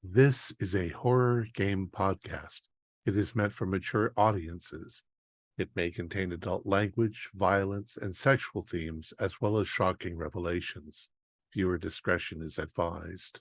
This is a horror game podcast. It is meant for mature audiences. It may contain adult language, violence, and sexual themes, as well as shocking revelations. Viewer discretion is advised.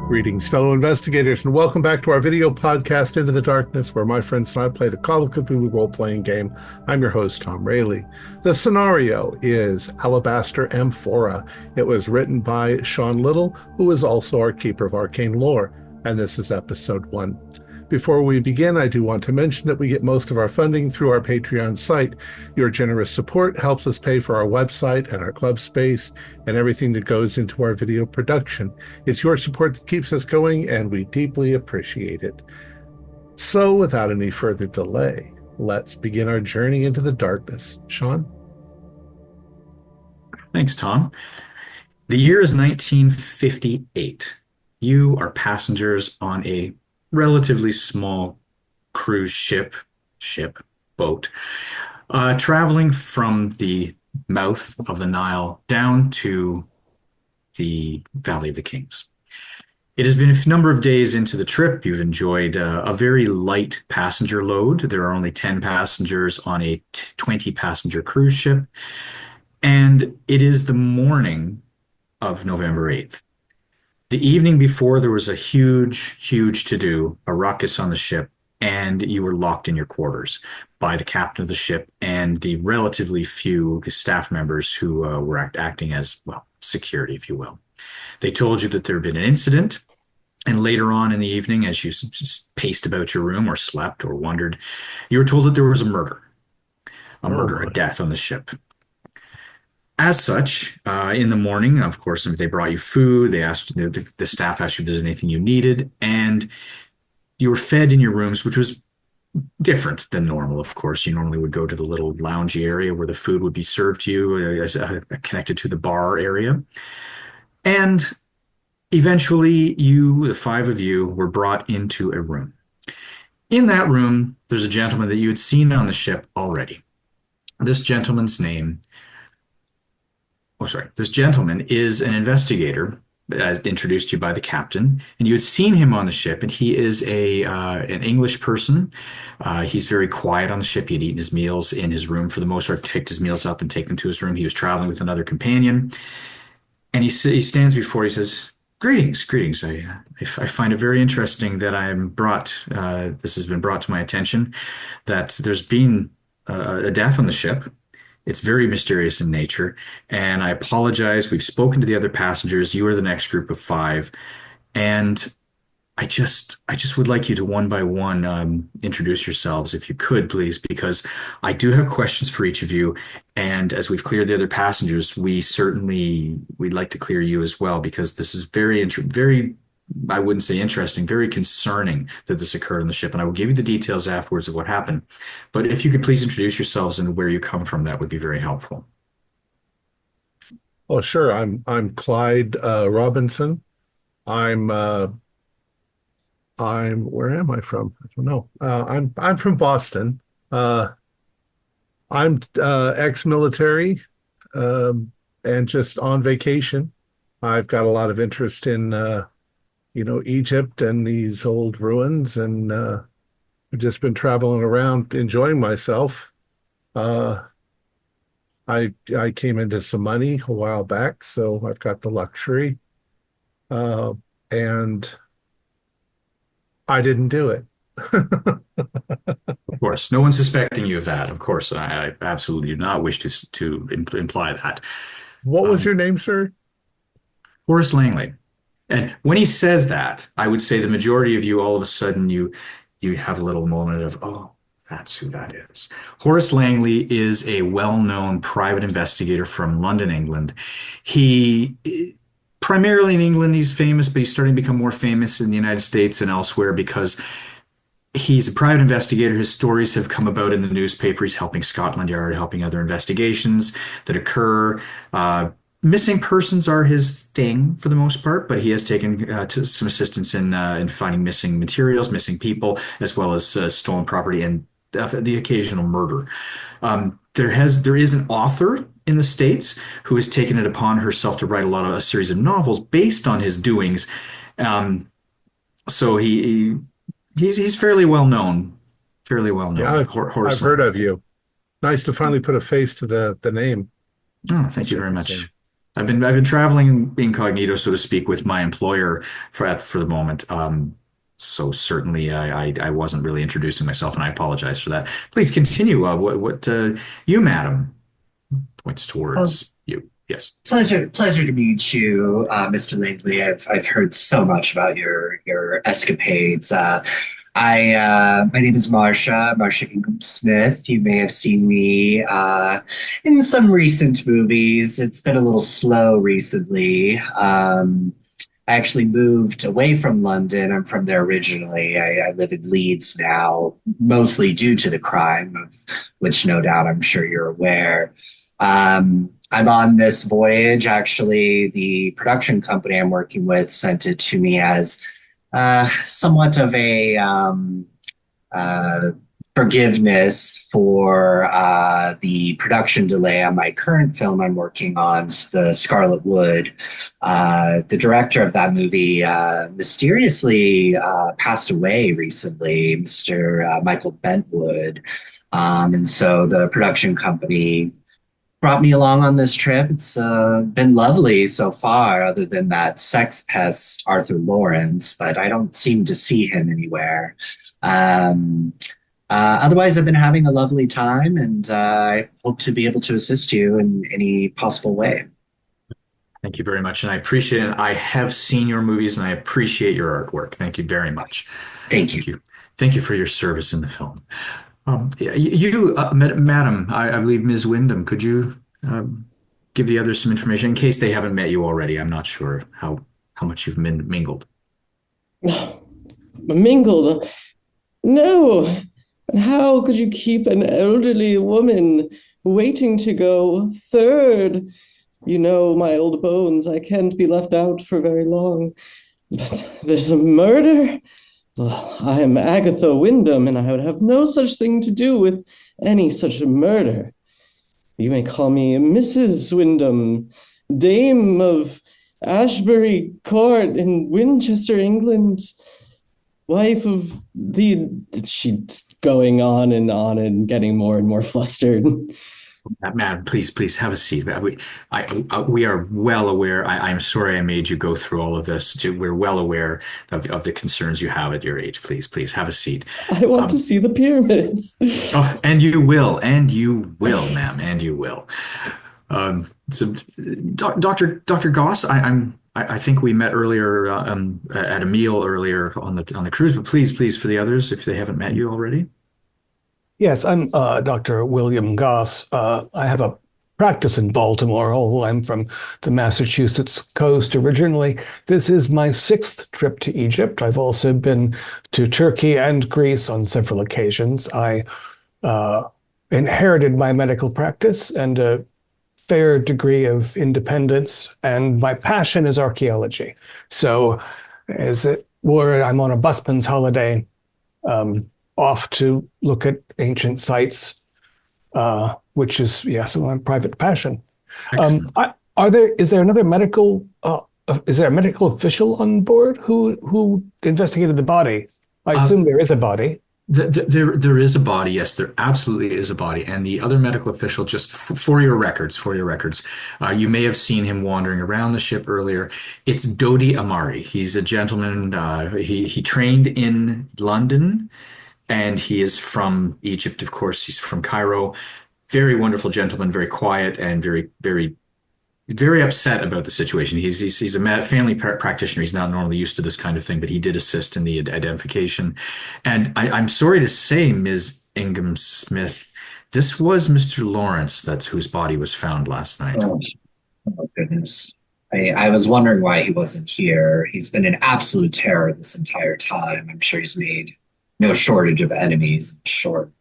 Greetings, fellow investigators, and welcome back to our video podcast, Into the Darkness, where my friends and I play the Call of Cthulhu role-playing game. I'm your host, Thom Raley. The scenario is Alabaster Amphora. It was written by Sean Liddle, who is also our Keeper of Arcane Lore, and this is episode 1. Before we begin, I do want to mention that we get most of our funding through our Patreon site. Your generous support helps us pay for our website and our club space and everything that goes into our video production. It's your support that keeps us going, and we deeply appreciate it. So, without any further delay, let's begin our journey into the darkness. Sean? Thanks, Thom. The year is 1958. You are passengers on a relatively small cruise boat, traveling from the mouth of the Nile down to the Valley of the Kings. It has been a number of days into the trip. You've enjoyed a very light passenger load. There are only 10 passengers on a 20-passenger cruise ship, and it is the morning of November 8th. The evening before, there was a huge to-do, a ruckus on the ship, and you were locked in your quarters by the captain of the ship and the relatively few staff members who were acting as, well, security, if you will. They told you that there had been an incident, and later on in the evening, as you just paced about your room or slept or wondered, you were told that there was a murder, a death on the ship. As such, in the morning, of course, they brought you food. They asked the staff asked you if there's anything you needed, and you were fed in your rooms, which was different than normal. Of course, you normally would go to the little loungy area where the food would be served to you, connected to the bar area. And eventually, the 5 of you, were brought into a room. In that room, there's a gentleman that you had seen on the ship already. This gentleman is an investigator, as introduced to you by the captain, and you had seen him on the ship, and he is an English person. He's very quiet on the ship. He had eaten his meals in his room for the most part, picked his meals up and taken them to his room. He was traveling with another companion, and he stands before you, says, Greetings. I find it very interesting that this has been brought to my attention, that there's been a death on the ship. It's very mysterious in nature, and I apologize. We've spoken to the other passengers. You are the next group of 5, and I just would like you to one by one introduce yourselves, if you could, please, because I do have questions for each of you. And as we've cleared the other passengers, we'd like to clear you as well, because this is very, I wouldn't say interesting, very concerning that this occurred on the ship. And I will give you the details afterwards of what happened. But if you could please introduce yourselves and where you come from, that would be very helpful. Oh, sure. I'm Clyde Robinson. I'm where am I from? I don't know. I'm from Boston. I'm ex-military and just on vacation. I've got a lot of interest in Egypt and these old ruins, and I've just been traveling around enjoying myself. I came into some money a while back, so I've got the luxury, and I didn't do it. Of course, no one's suspecting you of that. Of course, I absolutely do not wish to imply that. What was your name, sir? Horace Langley. And when he says that, I would say the majority of you, all of a sudden, you have a little moment of, oh, that's who that is. Horace Langley is a well-known private investigator from London, England. He, primarily in England, he's famous, but he's starting to become more famous in the United States and elsewhere because He's a private investigator. His stories have come about in the newspaper. He's helping Scotland Yard, helping other investigations that occur. Missing persons are his thing for the most part, but he has taken some assistance in finding missing materials, missing people, as well as stolen property and the occasional murder. There is an author in the States who has taken it upon herself to write a series of novels based on his doings. Um, so he's fairly well Yeah, known. I've Horace heard Lane. of you. Nice to finally put a face to the name. Oh, thank you Ship very is in. much. I've been traveling incognito, so to speak, with my employer for the moment. So certainly I wasn't really introducing myself, and I apologize for that. Please continue. What you, madam, points Oh, towards you. Yes. pleasure to meet you, Mr. Langley. I've heard so much about your escapades. My name is Marsha Ingham Smith. You may have seen me in some recent movies. It's been a little slow recently. I actually moved away from London. I'm from there originally. I live in Leeds now, mostly due to the crime, of which no doubt I'm sure you're aware. I'm on this voyage. Actually, the production company I'm working with sent it to me as somewhat of a uh, forgiveness for the production delay on my current film I'm working on, The Scarlet Wood. The director of that movie mysteriously passed away recently, Mr. Michael Bentwood. And so the production company brought me along on this trip. It's been lovely so far, other than that sex pest, Arthur Lawrence, but I don't seem to see him anywhere. Um, Otherwise, I've been having a lovely time, and I hope to be able to assist you in any possible way. Thank you very much, and I appreciate it. I have seen your movies, and I appreciate your artwork. Thank you very much. Thank you. Thank you. Thank you for your service in the film. Madam, I believe Ms. Wyndham, could you give the others some information in case they haven't met you already? I'm not sure how much you've mingled. Mingled. No. And how could you keep an elderly woman waiting to go third? You know my old bones. I can't be left out for very long. But there's a murder? Well, I am Agatha Wyndham, and I would have no such thing to do with any such a murder. You may call me Mrs. Wyndham, Dame of Ashbury Court in Winchester, England, wife of the... She's going on and getting more and more flustered. Madam, please have a seat. We are well aware. I'm sorry I made you go through all of this. We're well aware of the concerns you have at your age. Please have a seat. I want to see the pyramids. Oh, and you will, ma'am, and you will. So, Dr. Goss, I think we met earlier at a meal earlier on the cruise, but please for the others, if they haven't met you already. Yes, I'm Dr. William Goss. I have a practice in Baltimore, although I'm from the Massachusetts coast originally. This is my sixth trip to Egypt. I've also been to Turkey and Greece on several occasions. I inherited my medical practice and a fair degree of independence, and my passion is archaeology. So, as it were, I'm on a busman's holiday. Off to look at ancient sites, which is, yes, my private passion. Is there a medical official on board who investigated the body? I assume there is a body. There is a body. Yes, there absolutely is a body. And the other medical official, just for your records, you may have seen him wandering around the ship earlier. It's Dodi Amari. He's a gentleman. He trained in London. And he is from Egypt, of course. He's from Cairo. Very wonderful gentleman, very quiet, and very upset about the situation. He's a family practitioner. He's not normally used to this kind of thing, but he did assist in the identification. And I'm sorry to say, Ms. Ingham Smith, this was Mr. Lawrence, that's whose body was found last night. Oh goodness. I was wondering why he wasn't here. He's been an absolute terror this entire time. I'm sure he's made no shortage of enemies, short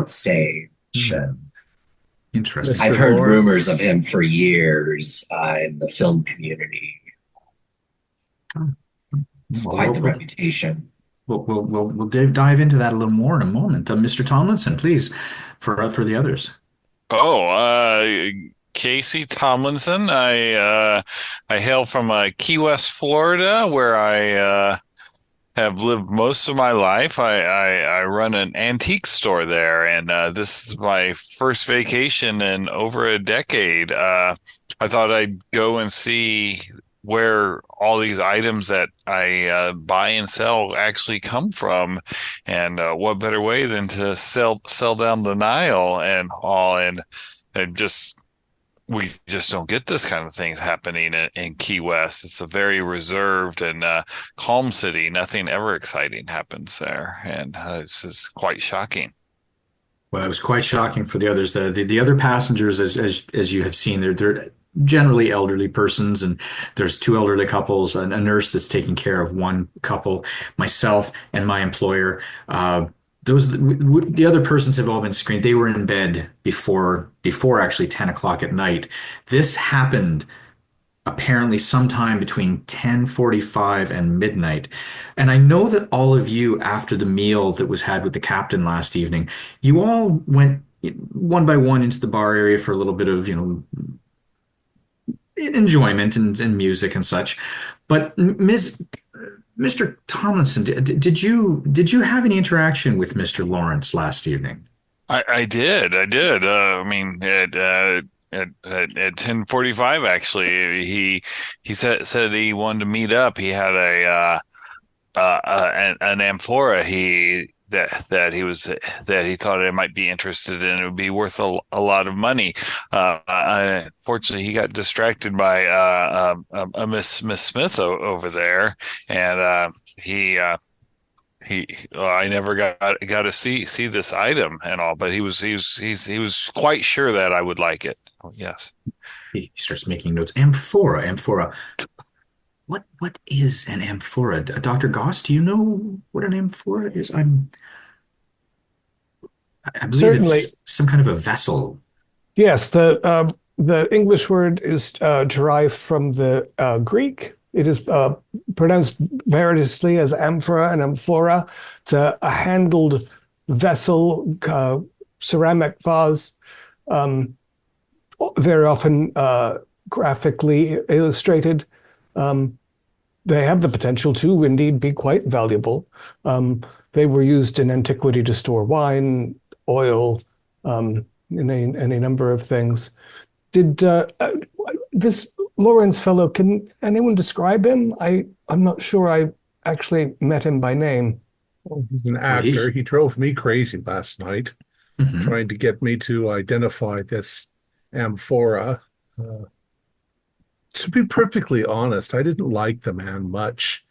stay. Interesting. Mr. I've heard Lawrence? rumors of him for years in the film community. It's Well, quite the reputation. we'll dive into that a little more in a moment. Mr. Tomlinson, please, for the others. Oh, Casey Tomlinson. I hail from Key West, Florida, where I have lived most of my life. I run an antique store there, and this is my first vacation in over a decade. I thought I'd go and see where all these items that I buy and sell actually come from, and what better way than to sell down the Nile and all, and just we just don't get this kind of things happening in Key West. It's a very reserved and calm city. Nothing ever exciting happens there, and it's just quite shocking. Well, it was quite shocking for the others. The other passengers, as you have seen, they're generally elderly persons, and there's two elderly couples, and a nurse that's taking care of one couple, myself and my employer. The other persons have all been screened. They were in bed before actually 10 o'clock at night. This happened apparently sometime between 10:45 and midnight. And I know that all of you, after the meal that was had with the captain last evening, you all went one by one into the bar area for a little bit of, enjoyment and music and such. But Mr. Tomlinson, did you have any interaction with Mr. Lawrence last evening? I did. I mean, at 10:45, actually, he said he wanted to meet up. He had an amphora that he thought I might be interested in. It would be worth a lot of money. Unfortunately, he got distracted by a Miss Smith over there, and I never got to see this item and all, but he was quite sure that I would like it. Yes. He starts making notes. Amphora. What is an amphora? Dr. Goss, do you know what an amphora is? I believe Certainly. it's some kind of a vessel. Yes, the English word is derived from the Greek. It is pronounced variously as amphora and amphora. It's a handled vessel, ceramic vase, very often graphically illustrated. They have the potential to indeed be quite valuable. They were used in antiquity to store wine, oil, in any number of things. Did this Lawrence fellow, can anyone describe him? I'm not sure I actually met him by name. Well, he's an actor. He drove me crazy last night, trying to get me to identify this amphora. To be perfectly honest, I didn't like the man much.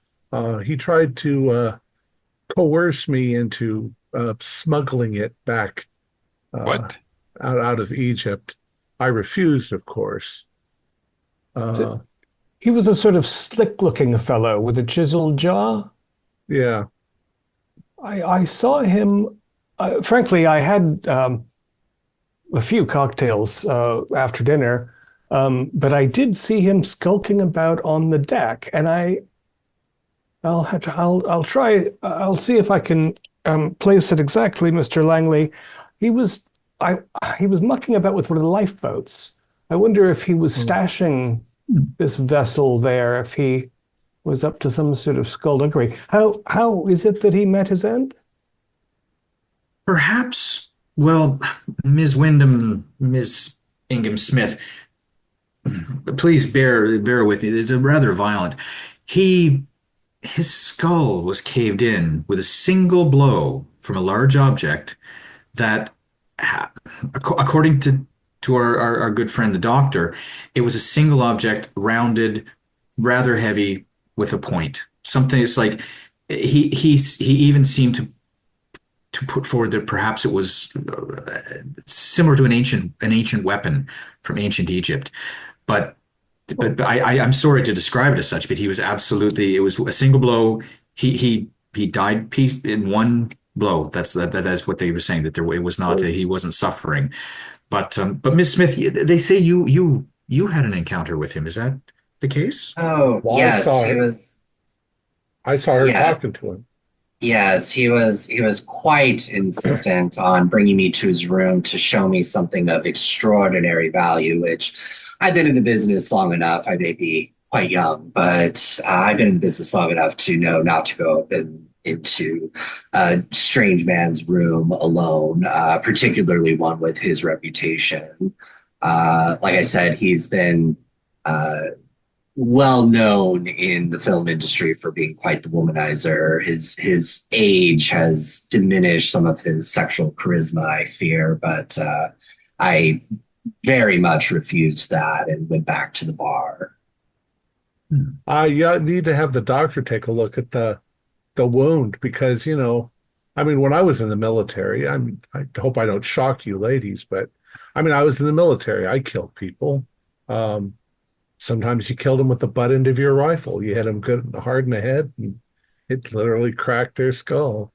He tried to coerce me into smuggling it back What? out of Egypt. I refused, of course. He was a sort of slick-looking fellow with a chiseled jaw. Yeah. I saw him. Frankly, I had a few cocktails after dinner, but I did see him skulking about on the deck, and I'll try. I'll see if I can place it exactly, Mr. Langley. He was mucking about with one of the lifeboats. I wonder if he was stashing this vessel there, if he was up to some sort of skullduggery. How is it that he met his end? Perhaps, well, Ms. Wyndham, Ms. Ingham Smith, please bear with me. It's a rather violent. His skull was caved in with a single blow from a large object that, according to our good friend the doctor, it was a single object, rounded, rather heavy, with a point. Something. It's like he even seemed to put forward that perhaps it was similar to an ancient weapon from ancient Egypt, but I'm sorry to describe it as such, but he was absolutely. It was a single blow. He died in one blow. That is what they were saying, that it was not, he wasn't suffering. But Miss Smith, they say you had an encounter with him. Is that the case? Oh, Well, yes, he was. I saw her Yeah, talking to him. yes, he was quite insistent on bringing me to his room to show me something of extraordinary value, which I've been in the business long enough. I may be quite young, but I've been in the business long enough to know not to go into a strange man's room alone, particularly one with his reputation. Like I said, he's been uh, well known in the film industry for being quite the womanizer. His age has diminished some of his sexual charisma, I fear, but I very much refused that and went back to the bar. I need to have the doctor take a look at the wound because, I mean, when I was in the military, I hope I don't shock you ladies, but I mean, I was in the military. I killed people. Um, Sometimes you killed them with the butt end of your rifle. You hit them good hard in the head, and it literally cracked their skull.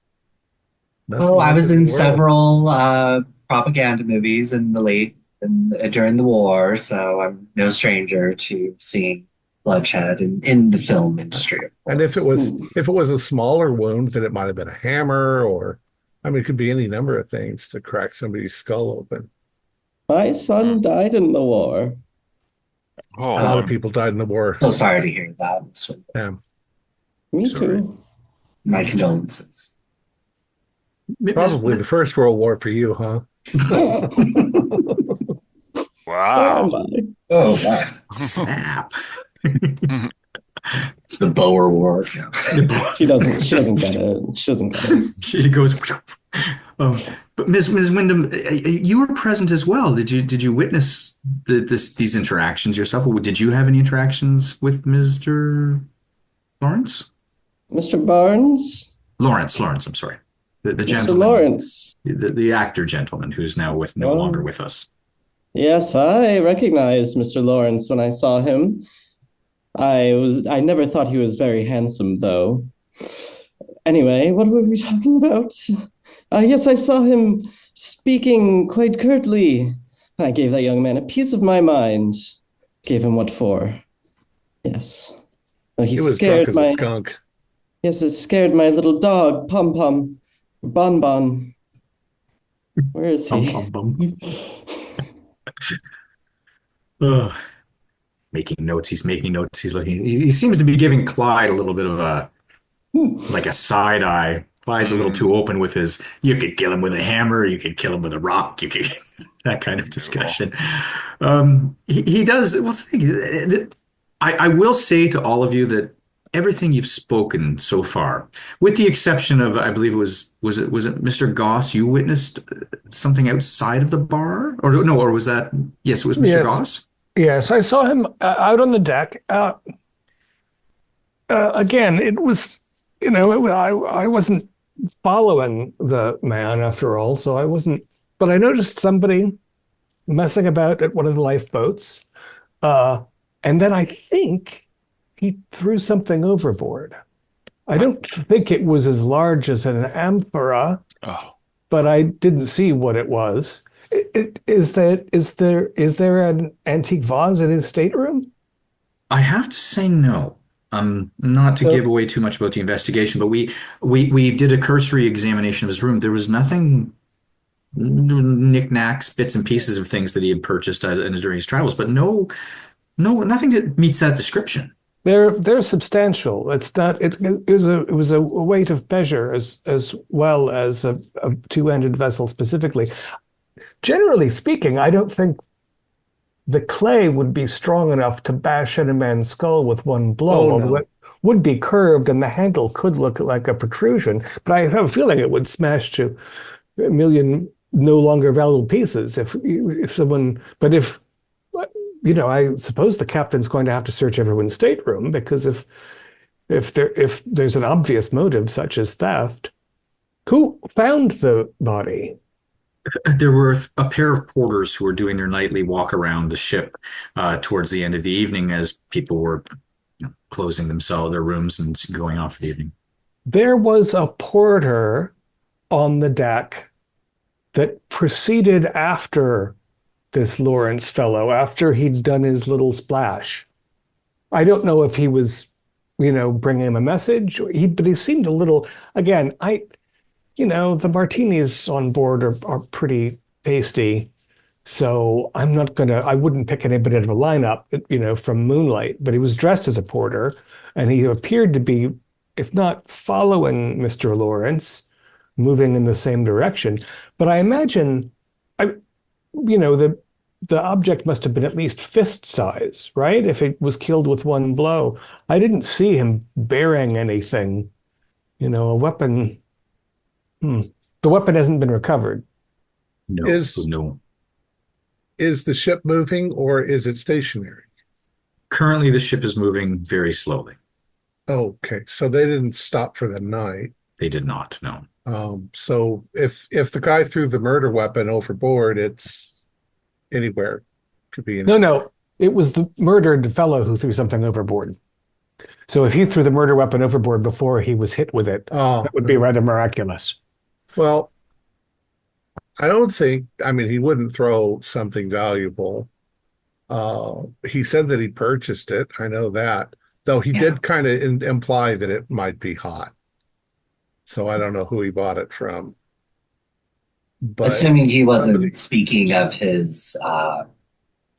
Oh, Nothing I like was it in in the world. several propaganda movies in the late during the war, so I'm no stranger to seeing bloodshed in the film industry, of And if it course. was if it was a smaller wound, then it might have been a hammer, or I mean, it could be any number of things to crack somebody's skull open. My Hmm. son died in the war. A lot of Um, Oh, people died in the war. so sorry to hear that. So Um, Me Sorry. too. my condolences. Miss, Probably the First World War for you, huh? Oh wow. my. Oh, my. Snap. The Boer War. No. She doesn't get it. She doesn't get it. She goes. Um, but Ms. Wyndham, you were present as well. Did you witness these interactions yourself, or did you have any interactions with Mr. Lawrence? Mr. Barnes? Lawrence. I'm sorry, the Mr. gentleman, Lawrence. the actor gentleman who's now no longer Oh, with us. yes, I recognized Mr. Lawrence when I saw him. I never thought he was very handsome, though. Anyway, what were we talking about? Yes, I saw him speaking quite curtly. I gave that young man a piece of my mind. Gave him what for? Yes. He He was drunk scared as a my skunk. Yes, it scared my little dog, Pom Pom. Bon Bon. Where is Bum he? bum bum. Ugh. Making notes. He's making notes. He's looking. He seems to be giving Clyde a little bit of a side eye. Clyde's a little Mm, too open with his. You could kill him with a hammer. You could kill him with a rock. You could that kind of cool. discussion. He does. Well, I will say to all of you that everything you've spoken so far, with the exception of, I believe it was it Mr. Goss? You witnessed something outside of the bar, or no, or was that? Yes, it was Mr. Yes, Goss. yes, I saw him out on the deck. Again, it was, I wasn't following the man after all, so I wasn't. But I noticed somebody messing about at one of the lifeboats, uh, and then I think he threw something overboard. I don't think it was as large as an amphora, Oh, but I didn't see what it was. Is there an antique vase in his stateroom? I have to say no. Not to give So away too much about the investigation, but we did a cursory examination of his room. There was nothing, knickknacks, bits and pieces of things that he had purchased during his travels, but nothing that meets that description. they're substantial. It's not. It was a weight of measure as well as a two-ended vessel specifically. Generally speaking, I don't think the clay would be strong enough to bash in a man's skull with one blow, Oh although no. it would be curved and the handle could look like a protrusion. But I have a feeling it would smash to a million no longer valuable pieces if someone. But I suppose the captain's going to have to search everyone's stateroom because if there's an obvious motive such as theft, who found the body? There were a pair of porters who were doing their nightly walk around the ship towards the end of the evening as people were closing their rooms and going off for the evening. There was a porter on the deck that proceeded after this Lawrence fellow, after he'd done his little splash. I don't know if he was, bringing him a message, but he seemed a little, again, the martinis on board are pretty tasty. So I wouldn't pick anybody out of a lineup, from Moonlight, but he was dressed as a porter and he appeared to be, if not following Mr. Lawrence, moving in the same direction. But I imagine, the object must have been at least fist size, right? If it was killed with one blow. I didn't see him bearing anything, a weapon. The weapon hasn't been recovered. No. Is the ship moving or is it stationary? Currently, the ship is moving very slowly. Okay, so they didn't stop for the night. They did not, no. So if the guy threw the murder weapon overboard, it's anywhere. Could be anywhere. No. It was the murdered fellow who threw something overboard. So if he threw the murder weapon overboard before he was hit with it, that would be rather miraculous. Well, I don't think, he wouldn't throw something valuable. He said that he purchased it. I know that. Though he did kind of imply that it might be hot. So I don't know who he bought it from. But assuming he wasn't speaking of his,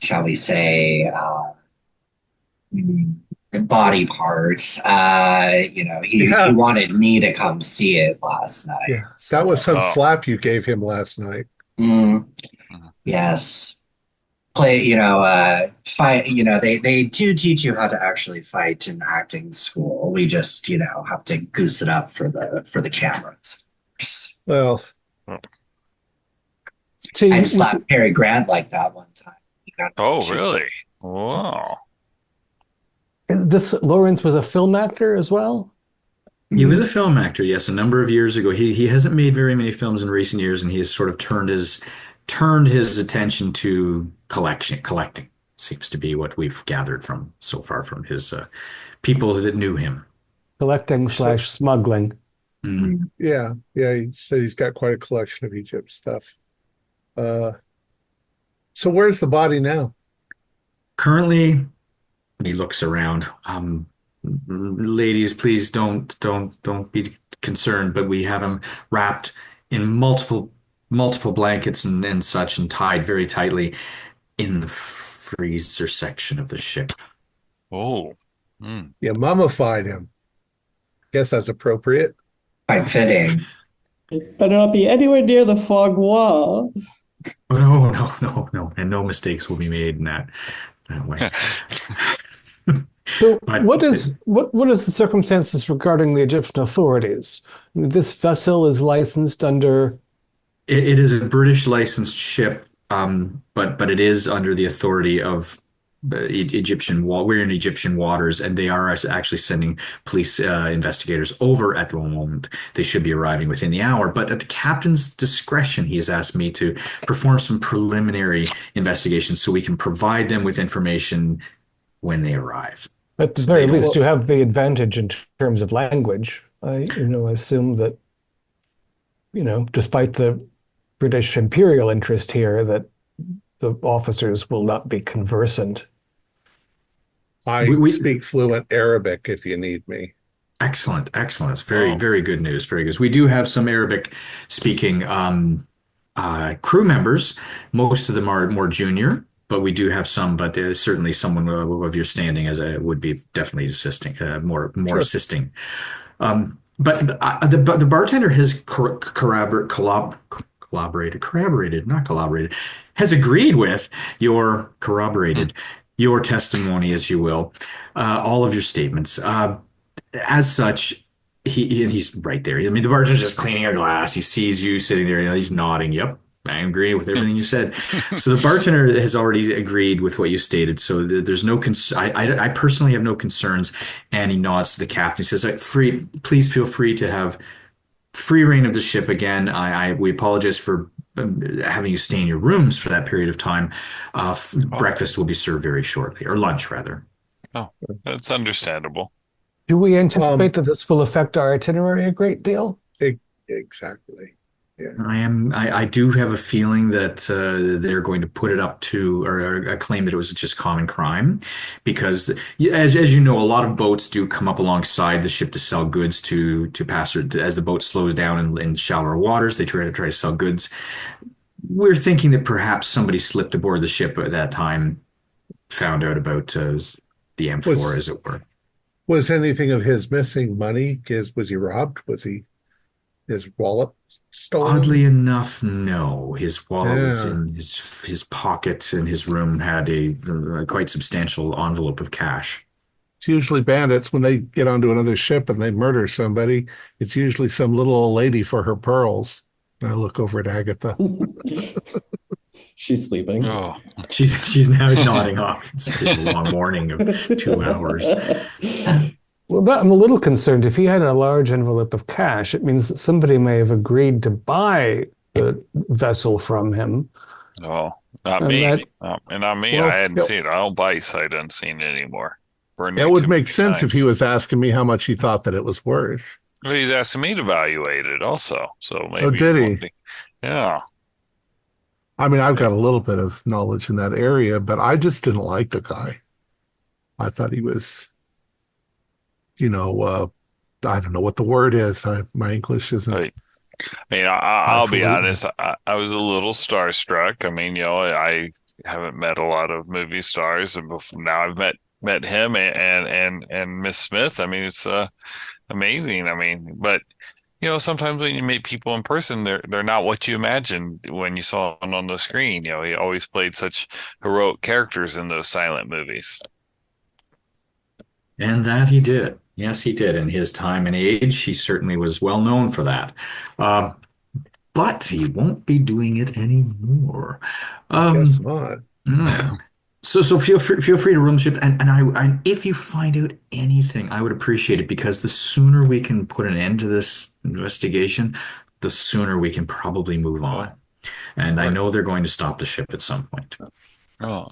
shall we say, body parts. He wanted me to come see it last night. Yeah, that was some slap you gave him last night. Yes. Fight, they do teach you how to actually fight in acting school. We just, have to goose it up for the cameras. Well, I slapped Cary Grant like that one time. Really? Wow. This Lawrence was a film actor as well? He was a film actor, yes, a number of years ago. He hasn't made very many films in recent years, and he has sort of turned his attention to collecting. Seems to be what we've gathered so far from his people that knew him. Collecting/smuggling. Mm-hmm. Yeah. He said he's got quite a collection of Egypt stuff. So where's the body now? Currently, he looks around. Ladies, please don't be concerned, but we have him wrapped in multiple blankets and such, and tied very tightly in the freezer section of the ship. Oh. You mummified him. Guess that's appropriate. Quite fitting. It better not be anywhere near the foie gras. Oh, no. And no mistakes will be made in that way. So what is the circumstances regarding the Egyptian authorities? This vessel is licensed under... It is a British licensed ship, but it is under the authority of Egyptian. We're in Egyptian waters, and they are actually sending police investigators over at the moment. They should be arriving within the hour, but at the captain's discretion, he has asked me to perform some preliminary investigations so we can provide them with information when they arrive. At the very least, you have the advantage in terms of language. I assume that, despite the British imperial interest here, that the officers will not be conversant. I speak fluent Arabic if you need me. Excellent. It's very good news. Very good. We do have some Arabic speaking crew members. Most of them are more junior, but we do have some, but there's certainly someone of your standing as would be definitely assisting, more sure. Assisting. But the bartender has has agreed with your testimony, as you will, all of your statements. As such, he's right there. The bartender's just cleaning a glass. He sees you sitting there. He's nodding. Yep, I agree with everything you said. So the bartender has already agreed with what you stated. So there's no I personally have no concerns. And he nods to the captain. He says, please feel free to have free reign of the ship again. We apologize for having you stay in your rooms for that period of time. Breakfast will be served very shortly, or lunch rather. Oh, that's understandable. Do we anticipate that this will affect our itinerary a great deal? Exactly. I do have a feeling that they're going to put it up to, or claim that it was just common crime, because as you know, a lot of boats do come up alongside the ship to sell goods to passers. As the boat slows down in shallower waters, they try to sell goods. We're thinking that perhaps somebody slipped aboard the ship at that time, found out about the amphora, as it were. Was anything of his missing? Money? Was he robbed? Was his wallet stolen? Oddly enough, no. His wallet was Yeah. in his pocket, and his room had a quite substantial envelope of cash. It's usually bandits when they get onto another ship and they murder somebody. It's usually some little old lady for her pearls. And I look over at Agatha. She's sleeping. Oh, She's now nodding off. It's been a long morning of 2 hours. Well, I'm a little concerned. If he had a large envelope of cash, it means that somebody may have agreed to buy the vessel from him. oh, not And me. that- Not me. Well, I hadn't yeah. seen it. I don't buy sight unseen anymore. Burned me That would too make many sense if times. he was asking me how much he thought that it was worth. Well, he's asking me to evaluate it also. So maybe. Oh, did he? one thing- Yeah. I mean, I've got a little bit of knowledge in that area, but I just didn't like the guy. I thought he was, I don't know what the word is. My English isn't. Right. I mean, I'll be highfalutin. honest. I was a little starstruck. I mean, I haven't met a lot of movie stars, and now I've met him and Miss Smith. I mean, it's amazing. I mean, but sometimes when you meet people in person, they're not what you imagined when you saw them on the screen. He always played such heroic characters in those silent movies. And that he did. Yes, he did. In his time and age, he certainly was well known for that. But he won't be doing it anymore. I guess not. Yeah. So feel free to roam the ship, and if you find out anything, I would appreciate it, because the sooner we can put an end to this investigation, the sooner we can probably move on. And I know they're going to stop the ship at some point. Oh,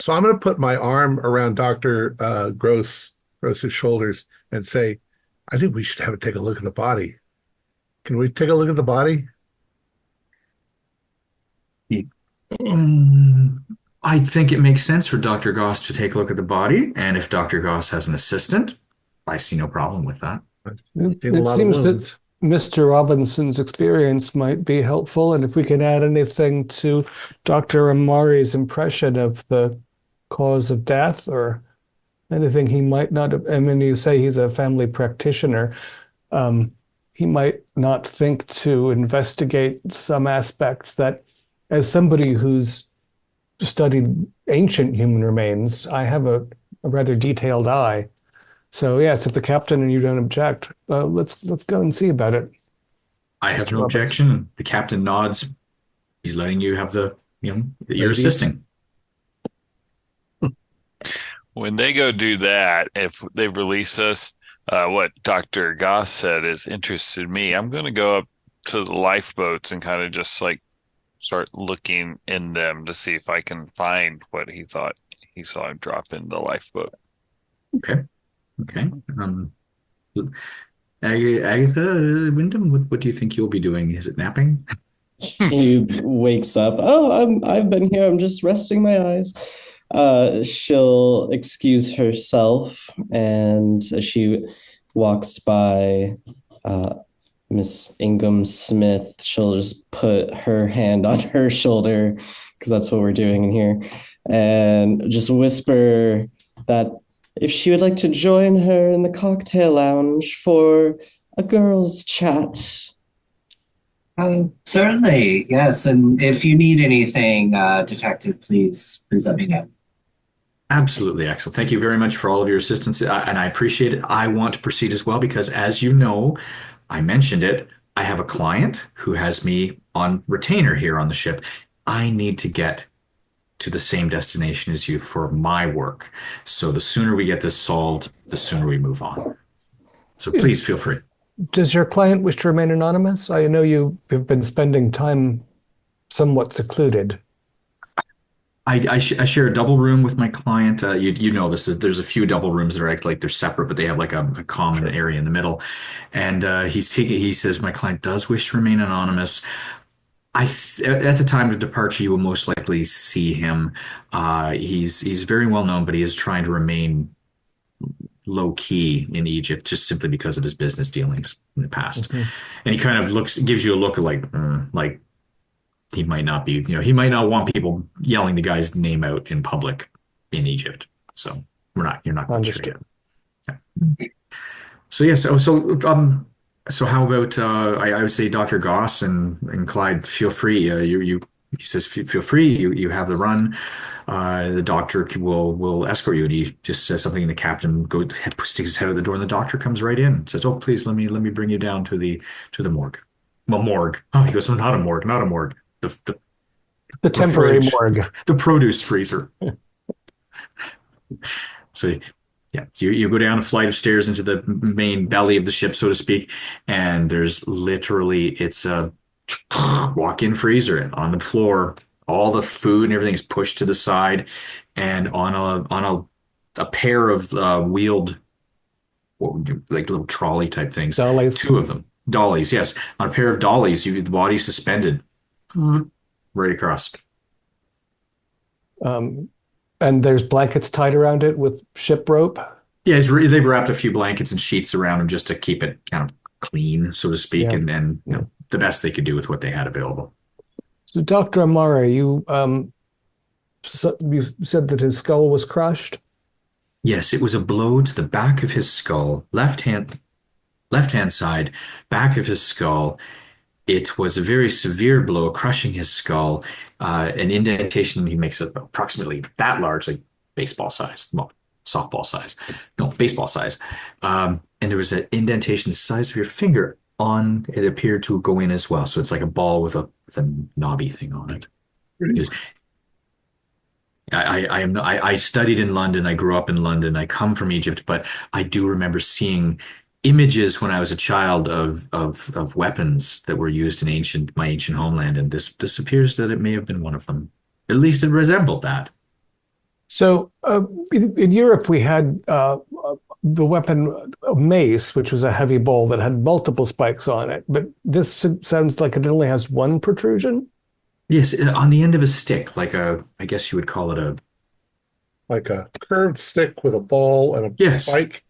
So I'm going to put my arm around Dr. Gross's shoulders and say, I think we should take a look at the body. Can we take a look at the body? I think it makes sense for Dr. Goss to take a look at the body, and if Dr. Goss has an assistant, I see no problem with that. It Seen a lot of seems wounds. that Mr. Robinson's experience might be helpful, and if we can add anything to Dr. Amari's impression of the cause of death, or anything he might not have, I mean, you say he's a family practitioner, he might not think to investigate some aspects that, as somebody who's studied ancient human remains, I have a rather detailed eye. So yes, if the captain and you don't object, let's go and see about it. I have Mr. no Robinson. objection. The captain nods. He's letting you have that you're Ladies. assisting. when they go do that, if they release us, what Dr. Goss said is interested me. I'm going to go up to the lifeboats and kind of just like start looking in them to see if I can find what he thought he saw him drop in the lifeboat. Okay. Agatha, Wyndham, what do you think you'll be doing? Is it napping? He wakes up. Oh, I've been here. I'm just resting my eyes. She'll excuse herself, and as she walks by Miss Ingham Smith, she'll just put her hand on her shoulder, because that's what we're doing in here, and just whisper that if she would like to join her in the cocktail lounge for a girls' chat. Certainly, yes. And if you need anything, Detective, please let me know. Absolutely, excellent. Thank you very much for all of your assistance, and I appreciate it. I want to proceed as well because, as you know, I mentioned it, I have a client who has me on retainer here on the ship. I need to get to the same destination as you for my work. So the sooner we get this solved, the sooner we move on. So please feel free. Does your client wish to remain anonymous? I know you've been spending time somewhat secluded. I share a double room with my client. You know this is there's a few double rooms that are like they're separate, but they have like a common area in the middle. And he says my client does wish to remain anonymous. At the time of departure, you will most likely see him. He's very well known, but he is trying to remain low key in Egypt just simply because of his business dealings in the past. Mhm. And he kind of gives you a look of like he might not be, he might not want people yelling the guy's name out in public in Egypt. So you're not quite sure Understood. yet. Yeah. So yes, so how about I would say Dr. Goss and Clyde, feel free. He says feel free. You have the run. The doctor will escort you, and he just says something, and the captain sticks his head out the door, and the doctor comes right in and says, "Oh, please let me bring you down to the morgue." Well, morgue. Oh, he goes, "Oh, not a morgue, not a morgue. The temporary fridge, morgue. the produce freezer." So yeah, you go down a flight of stairs into the main belly of the ship, so to speak, and there's literally it's a walk-in freezer, and on the floor, all the food and everything is pushed to the side, and on a pair of wheeled, what would you like, little trolley type things, Dollies. two of them, dollies, yes, on a pair of dollies, the body suspended right across. And there's blankets tied around it with ship rope. Yeah, they've wrapped a few blankets and sheets around him just to keep it kind of clean, so to speak, Yeah. and the best they could do with what they had available. So, Dr. Amara, you said that his skull was crushed. Yes, it was a blow to the back of his skull, left hand side, back of his skull. It was a very severe blow, crushing his skull. An indentation he makes approximately that large, like baseball size, well, softball size, no, baseball size. And there was an indentation the size of your finger on it appeared to go in as well. So it's like a ball with a knobby thing on it. It was, I studied in London. I grew up in London. I come from Egypt, but I do remember seeing images when I was a child of weapons that were used in my ancient homeland, and this appears that it may have been one of them. At least it resembled that. So, in Europe, we had the weapon mace, which was a heavy bowl that had multiple spikes on it. But this sounds like it only has one protrusion. Yes, on the end of a stick, I guess you would call it Like a curved stick with a ball and a spike.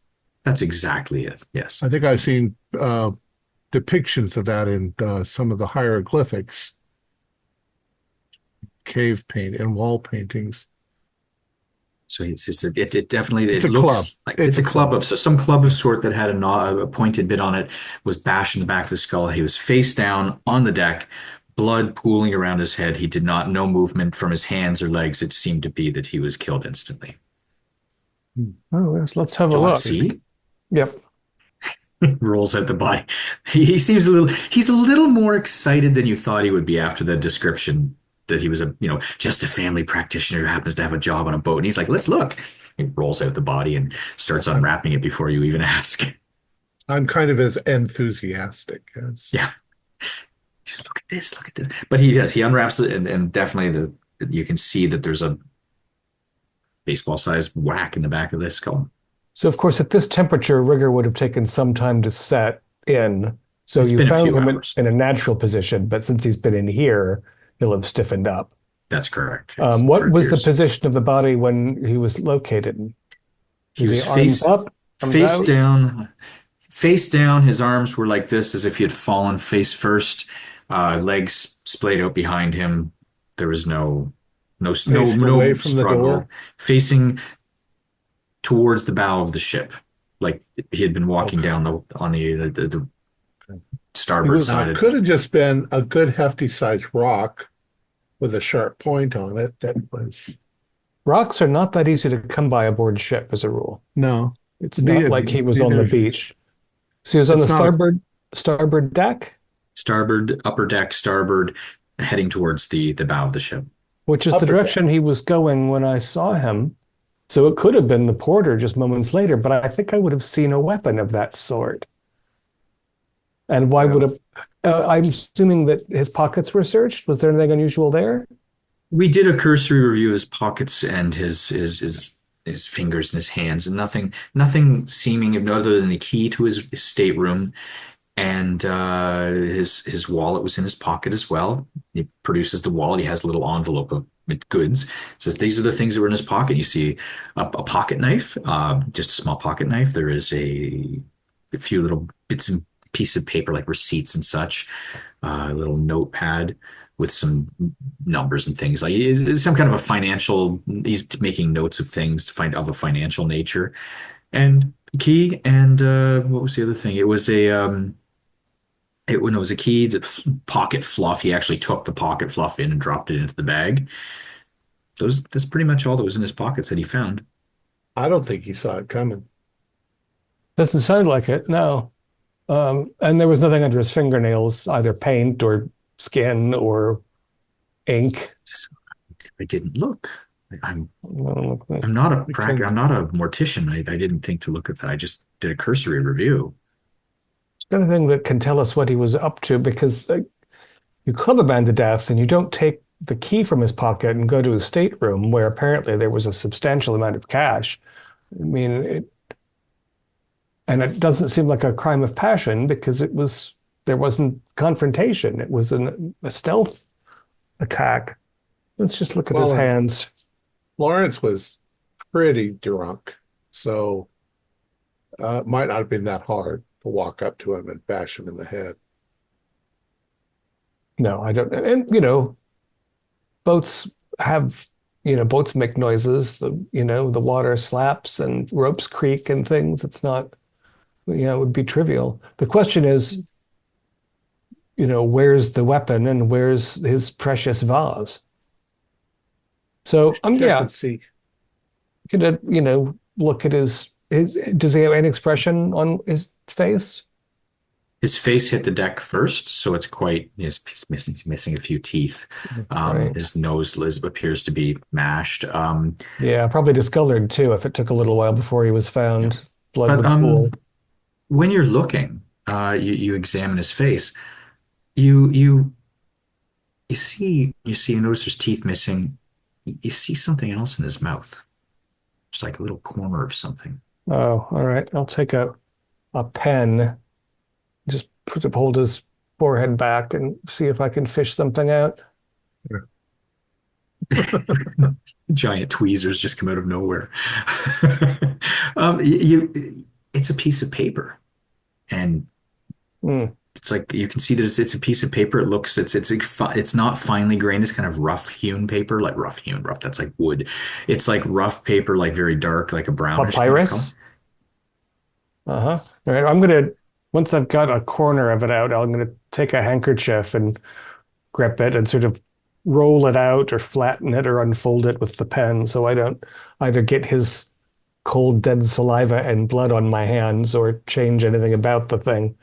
That's exactly it. Yes. I think I've seen depictions of that in some of the hieroglyphics, cave paint and wall paintings. So it definitely It's a looks club. like it's a club of some club of sort that had a pointed bit on it, was bashed in the back of his skull. He was face down on the deck, blood pooling around his head. He did not no movement from his hands or legs. It seemed to be that he was killed instantly. Oh, yes, let's have a look. See? Yep. Rolls out the body. He's a little more excited than you thought he would be after the description that he was just a family practitioner who happens to have a job on a boat. And he's like, let's look. He rolls out the body and starts unwrapping it before you even ask. I'm kind of as enthusiastic as. Yeah. Just look at this, look at this. But he unwraps it, and definitely you can see that there's a baseball-sized whack in the back of the skull. So, of course, at this temperature, rigor would have taken some time to set in. So you found him in a natural position, but since he's been in here, he'll have stiffened up. That's correct. What was the position of the body when he was located? He was face up, face down. Face down. His arms were like this, as if he had fallen face first. Legs splayed out behind him. There was no away from struggle. The door. Facing towards the bow of the ship, like he had been walking down on the starboard side. It could have just been a good hefty sized rock with a sharp point on it. That was. Rocks are not that easy to come by aboard ship, as a rule. No, it's not like he was on the beach. So he was on the starboard deck. Starboard, upper deck, starboard, heading towards the bow of the ship, which is the direction he was going when I saw him. So it could have been the porter just moments later, but I think I would have seen a weapon of that sort. And why would I'm assuming that his pockets were searched. Was there anything unusual there? We did a cursory review of his pockets and his fingers and his hands, and nothing seeming of note other than the key to his stateroom, and his wallet was in his pocket as well. He produces the wallet. He has a little envelope of goods. Says these are the things that were in his pocket. You see a pocket knife, just a small pocket knife. There is a few little bits and pieces of paper like receipts and such, a little notepad with some numbers and things like it's some kind of a financial. He's making notes of things to find of a financial nature, and key. And what was the other thing? It was when it was a key, pocket fluff. He actually took the pocket fluff in and dropped it into the bag. That's pretty much all that was in his pockets that he found. I don't think he saw it coming. Doesn't sound like it, no. And there was nothing under his fingernails, either paint or skin or ink. I didn't look. I'm Well, I'm not I'm not a mortician. I didn't think to look at that. I just did a cursory review. it's anything that can tell us what he was up to, because you club a man to death and you don't take the key from his pocket and go to his stateroom where apparently there was a substantial amount of cash. I mean, and it doesn't seem like a crime of passion because there wasn't confrontation. It was a stealth attack. Let's just look at his Well, hands. Lawrence was pretty drunk, so it might not have been that hard to walk up to him and bash him in the head. No, I don't. And boats have, boats make noises. The water slaps and ropes creak and things. It's not, it would be trivial. The question is, where's the weapon and where's his precious vase? So, Check yeah, and see. gonna, look at his, does he have any expression on his face? His face hit the deck first, so it's quite, he's missing a few teeth. Right. His nose appears to be mashed. Yeah, probably discolored too, if it took a little while before he was found. Blood But would pool. when you're looking, you examine his face. You you you notice there's teeth missing. You see something else in his mouth. It's like a little corner of something. Oh, all right. I'll take a pen, just hold his forehead back and see if I can fish something out. Giant tweezers just come out of nowhere. It's a piece of paper, and Hmm. it's like you can see that it's a piece of paper. It's not finely grained. It's kind of rough hewn paper, like rough. That's like wood. It's like rough paper, like very dark, like a brownish kind of color. Papyrus? Uh-huh. All right. Once I've got a corner of it out, I'm gonna take a handkerchief and grip it and sort of roll it out or flatten it or unfold it with the pen so I don't either get his cold, dead saliva and blood on my hands or change anything about the thing.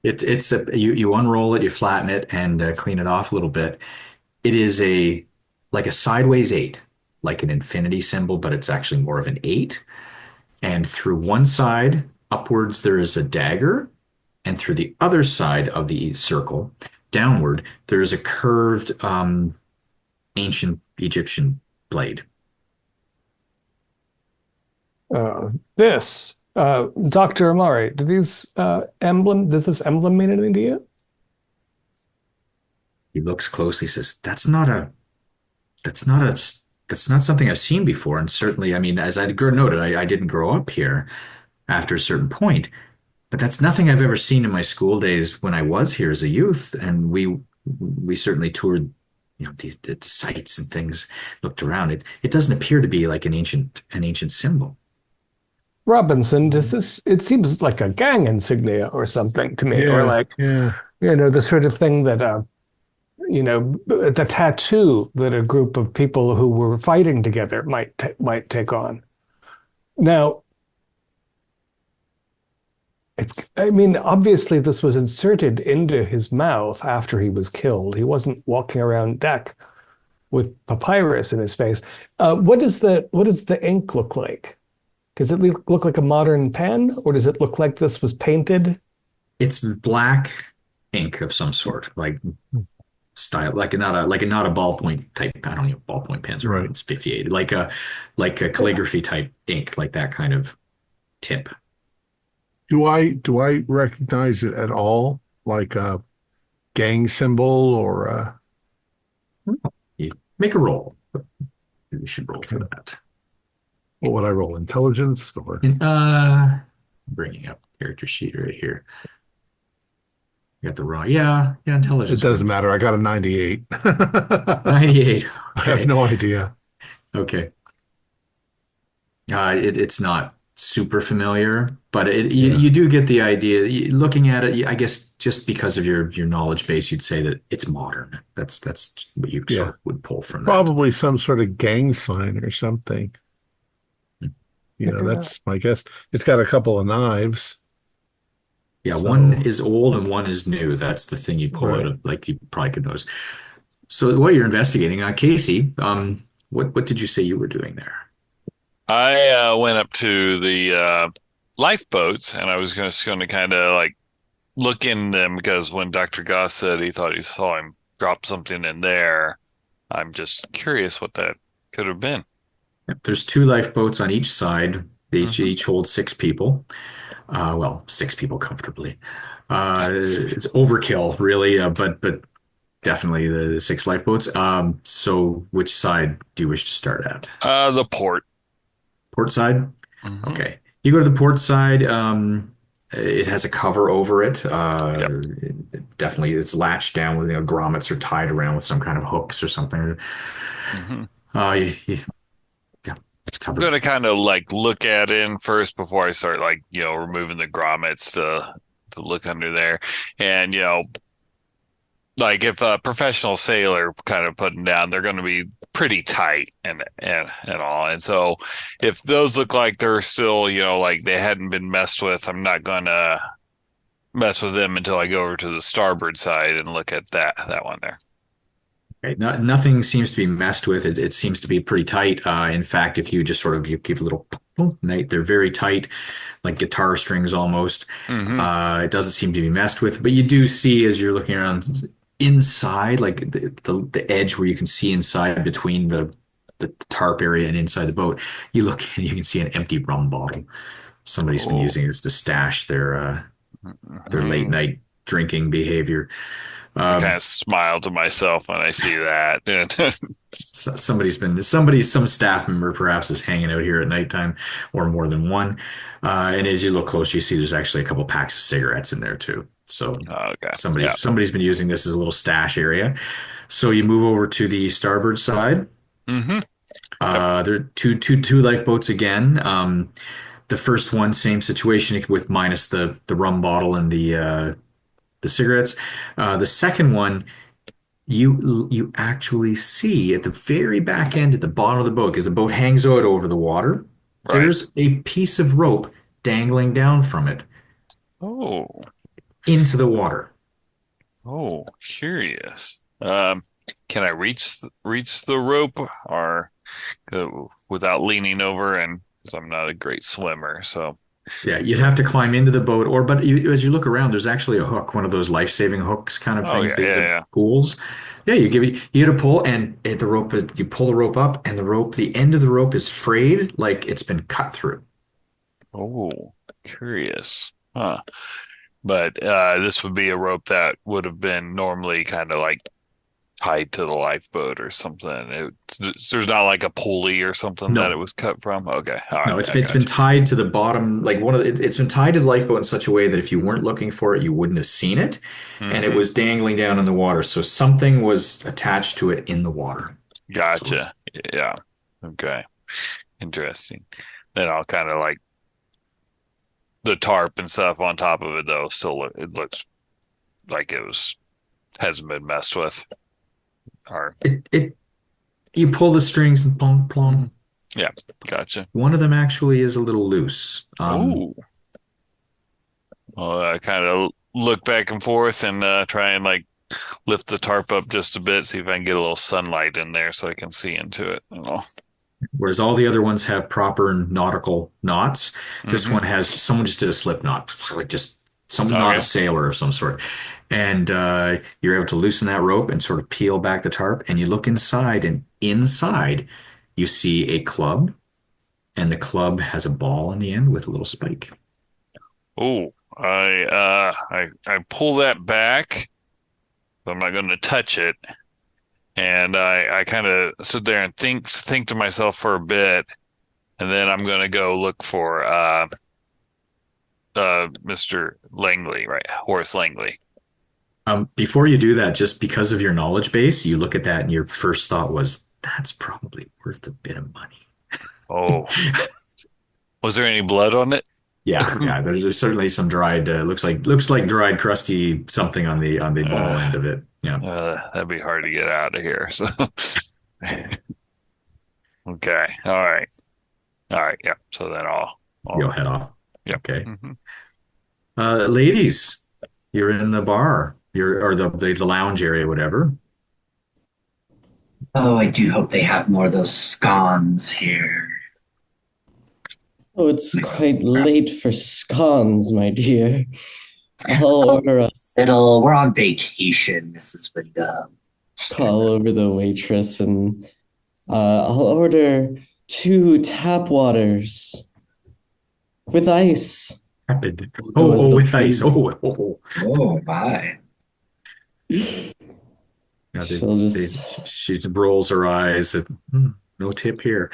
You unroll it, you flatten it, and clean it off a little bit. It is like a sideways eight, like an infinity symbol, but it's actually more of an eight. And through one side upwards, there is a dagger, and through the other side of the circle, downward, there is a curved ancient Egyptian blade. This, Dr. Amari, does this emblem mean anything to you? He looks closely, says, that's not something I've seen before. And certainly, I mean, as I noted, I didn't grow up here after a certain point, but that's nothing I've ever seen in my school days when I was here as a youth. And we certainly toured, the sites and things, looked around. It doesn't appear to be like an ancient symbol. Robinson, it seems like a gang insignia or something to me, or Yeah, like, yeah. the sort of thing that, the tattoo that a group of people who were fighting together might take on. Now, I mean, obviously this was inserted into his mouth after he was killed. He wasn't walking around deck with papyrus in his face. What does the ink look like? Does it look like a modern pen, or does it look like this was painted? It's black ink of some sort, like style, not a ballpoint type. I don't know, ballpoint pens are Right. around 58, like a calligraphy type ink, like that kind of tip. Do I recognize it at all? Like a gang symbol or You make a roll. You should roll for okay. that. What would I roll? Intelligence or And, bringing up character sheet right here. You got the wrong, yeah, it intelligence. doesn't matter. I got a 98. I 98. have Okay. no idea. Okay. It's not super familiar, but Yeah. you do get the idea. Looking at it, I guess just because of your knowledge base, you'd say that it's modern. That's what you sort Yeah. of would pull from that. Probably some sort of gang sign or something. That's my guess. It's got a couple of knives. Yeah, one So, is old and one is new. That's the thing you pull out right. of, like you probably could notice. So while you're investigating, Casey, what did you say you were doing there? I went up to the lifeboats, and I was just going to kind of like look in them because when Dr. Goss said he thought he saw him drop something in there, I'm just curious what that could have been. Yep, there's two lifeboats on each side. They Hmm. each hold six people. Well, six people comfortably. It's overkill, really, but definitely the six lifeboats. So which side do you wish to start at? The port. Port side? Hmm. Okay. You go to the port side. It has a cover over it. Yep. Definitely, it's latched down with grommets are tied around with some kind of hooks or something. Hmm. Yeah, it's I'm covered. gonna kind of like look at it first before I start like removing the grommets to look under there, and like if a professional sailor kind of putting down, they're going to be pretty tight and all. And so if those look like they're still, like they hadn't been messed with, I'm not going to mess with them until I go over to the starboard side and look at that one there. Okay, nothing seems to be messed with. It seems to be pretty tight. In fact, if you just sort of give a little, they're very tight, like guitar strings almost. Hmm. It doesn't seem to be messed with, but you do see as you're looking around inside, like the edge where you can see inside between the tarp area and inside the boat. You look and you can see an empty rum bottle. Somebody's been Oh. using this to stash their late Hmm. night drinking behavior. I kind Um, of smile to myself when I see that. some staff member perhaps is hanging out here at nighttime, or more than one. And as you look close, you see there's actually a couple packs of cigarettes in there too. So Okay. Yeah. somebody's been using this as a little stash area. So you move over to the starboard side. Hmm. Yep. There are two lifeboats again. The first one, same situation with minus the rum bottle and the cigarettes. The second one, you actually see at the very back end at the bottom of the boat, because the boat hangs out over the water, Right. there's a piece of rope dangling down from it Oh. into the water. Oh, curious. Can I reach the rope or without leaning over? And because I'm not a great swimmer, so Yeah, you'd have to climb into the boat, as you look around, there's actually a hook, one of those life-saving hooks kind of oh things yeah, they use yeah, at yeah. pools. Yeah, you get a pull, and at the rope, you pull the rope up, and the end of the rope is frayed, like it's been cut through. Oh, curious. Huh. But this would be a rope that would have been normally kind of like tied to the lifeboat or something. There's not like a pulley or something that it No, was cut from. Okay, all right, no, I it's been got you. tied to the bottom, like it's been tied to the lifeboat in such a way that if you weren't looking for it, you wouldn't have seen it, and it Hmm. was dangling down in the water. So something was attached to it in the water. So Gotcha. Yeah. Okay. Interesting. Then I'll kind of like the tarp and stuff on top of it though. It looks like it was hasn't been messed with. Or it you pull the strings and plong plong. Mhm. Yeah. Gotcha. One of them actually is a little loose. Oh. Well, I kind of look back and forth and try and like lift the tarp up just a bit, see if I can get a little sunlight in there so I can see into it. Whereas all the other ones have proper nautical knots, this Hmm. one has someone just did a slip knot, like just some not a Okay. sailor of some sort. And you're able to loosen that rope and sort of peel back the tarp. And you look inside, and inside you see a club, and the club has a ball in the end with a little spike. Oh, I pull that back. I'm not going to touch it. And I kind of sit there and think to myself for a bit, and then I'm going to go look for Mr. Langley, right? Horace Langley. Before you do that, just because of your knowledge base, you look at that and your first thought was, that's probably worth a bit of money. Oh, was there any blood on it? Yeah. There's certainly some dried. Looks like dried, crusty something on the ball end of it. Yeah. That'd be hard to get out of here. So, okay, all right, yeah. So then You'll head off. Yeah. Okay. Mm-hmm. Ladies, you're in the bar. Or the lounge area, whatever. Oh, I do hope they have more of those scones here. Oh, it's quite late for scones, my dear. I'll order us. Liddle, we're on vacation, Mrs. Wyndham. Call over the waitress and I'll order 2 tap waters with ice. Rapid. Oh, with ice. Oh. Oh, my. Yeah, she rolls her eyes. No tip here.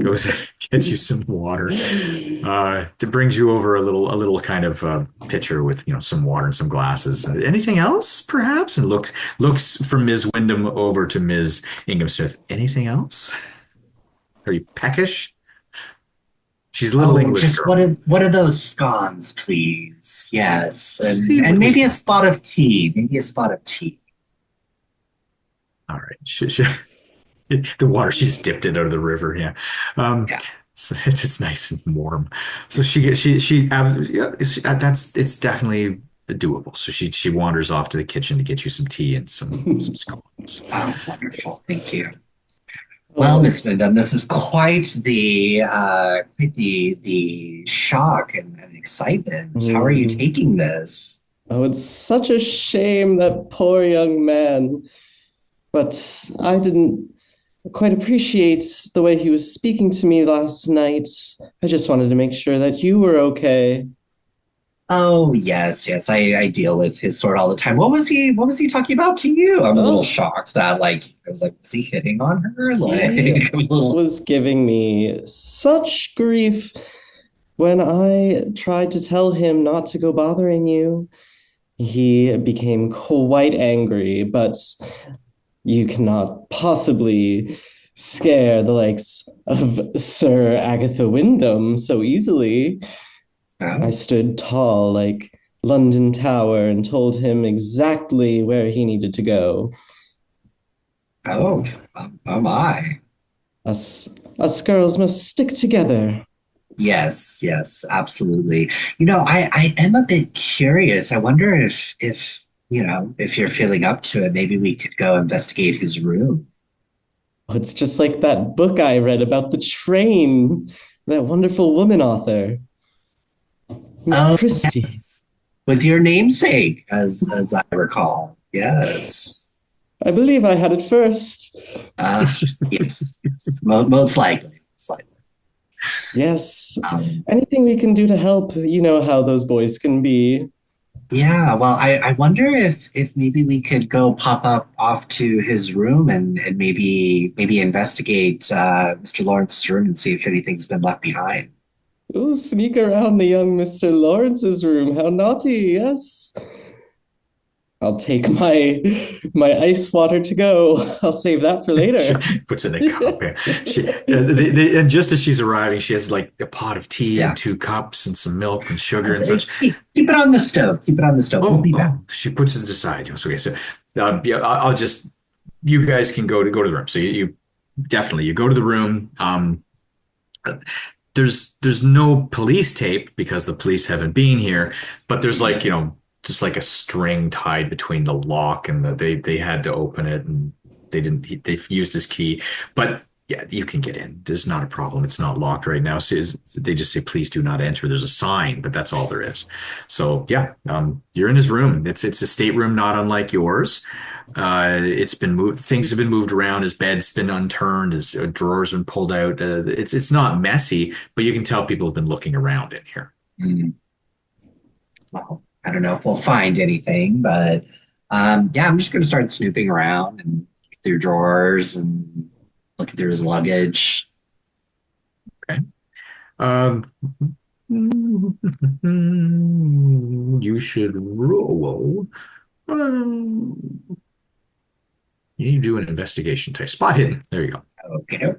Goes gets you some water. It brings you over a little kind of pitcher with some water and some glasses. Anything else, perhaps? And looks from Ms. Wyndham over to Ms. Ingham Smith. Anything else? Are you peckish? She's a little English just girl. what are those scones, please? Yes, and maybe a spot of tea. Maybe a spot of tea. All right. The water, she's dipped it out of the river. Yeah. Yeah. So it's nice and warm. So it's definitely doable. So she wanders off to the kitchen to get you some tea and some scones. Oh, wonderful! Thank you. Well, Miss Wyndham, this is quite the shock and excitement. How are you taking this? Oh, it's such a shame, that poor young man. But I didn't quite appreciate the way he was speaking to me last night. I just wanted to make sure that you were okay. Oh, yes. I deal with his sort all the time. What was he talking about to you? I'm a little shocked that I was like, was he hitting on her? He was giving me such grief when I tried to tell him not to go bothering you. He became quite angry, but you cannot possibly scare the likes of Sir Agatha Wyndham so easily. I stood tall like London Tower and told him exactly where he needed to go. Oh my. Us girls must stick together. Yes, absolutely. I am a bit curious. I wonder if you're feeling up to it, maybe we could go investigate his room. It's just like that book I read about the train, that wonderful woman author. Miss Christie. Yes. With your namesake, as I recall. Yes. I believe I had it first. Yes. Most likely. Yes. Anything we can do to help, you know how those boys can be. Yeah, well, I wonder if maybe we could go pop up off to his room and maybe investigate Mr. Lawrence's room and see if anything's been left behind. Ooh, sneak around the young Mr. Lawrence's room. How naughty, yes. I'll take my ice water to go. I'll save that for later. She puts it in a cup. Yeah. And just as she's arriving, she has like a pot of tea and 2 cups and some milk and sugar and such. Keep it on the stove. We'll be back. She puts it aside. So I'll just, you guys can go to the room. So you definitely, you go to the room. There's no police tape because the police haven't been here, but there's just like a string tied between the lock and they had to open it and they used his key. But Yeah, you can get in. There's not a problem. It's not locked right now. So they just say, please do not enter. There's a sign, but that's all there is. So yeah, you're in his room. It's a stateroom, not unlike yours. It's been moved. Things have been moved around. His bed's been unturned. His drawers been pulled out. It's not messy, but you can tell people have been looking around in here. Mm. Well, I don't know if we'll find anything, but yeah, I'm just going to start snooping around and through drawers and looking through his luggage. Okay. Um, you should roll. You need to do an investigation type. Spot hidden. There you go. Okay.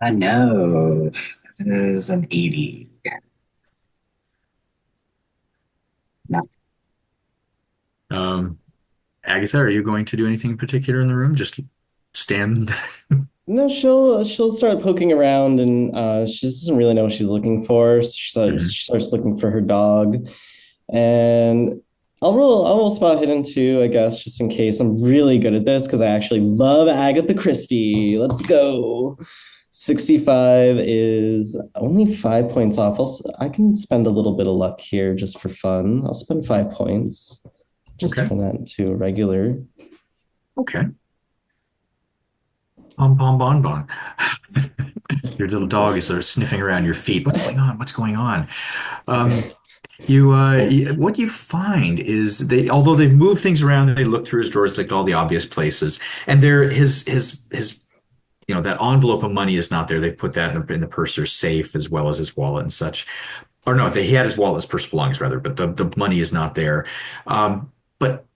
I know. That is an 80. No. Agatha, are you going to do anything in particular in the room? Just stand. No, she'll start poking around, and she doesn't really know what she's looking for. So she starts looking for her dog, and I'll roll spot hidden too, I guess, just in case. I'm really good at this because I actually love Agatha Christie. Let's go. 65 is only 5 points off. I can spend a little bit of luck here just for fun. I'll spend 5 points. Just turn that into a regular. Okay. Bon, bon, bon, bon. Your little dog is sort of sniffing around your feet. What's going on? What's going on? What you find is although they move things around, they look through his drawers, looked all the obvious places, and his that envelope of money is not there. They've put that in the purser's safe as well as his wallet and such. Or no, he had his wallet, his purse belongs rather, but the money is not there. But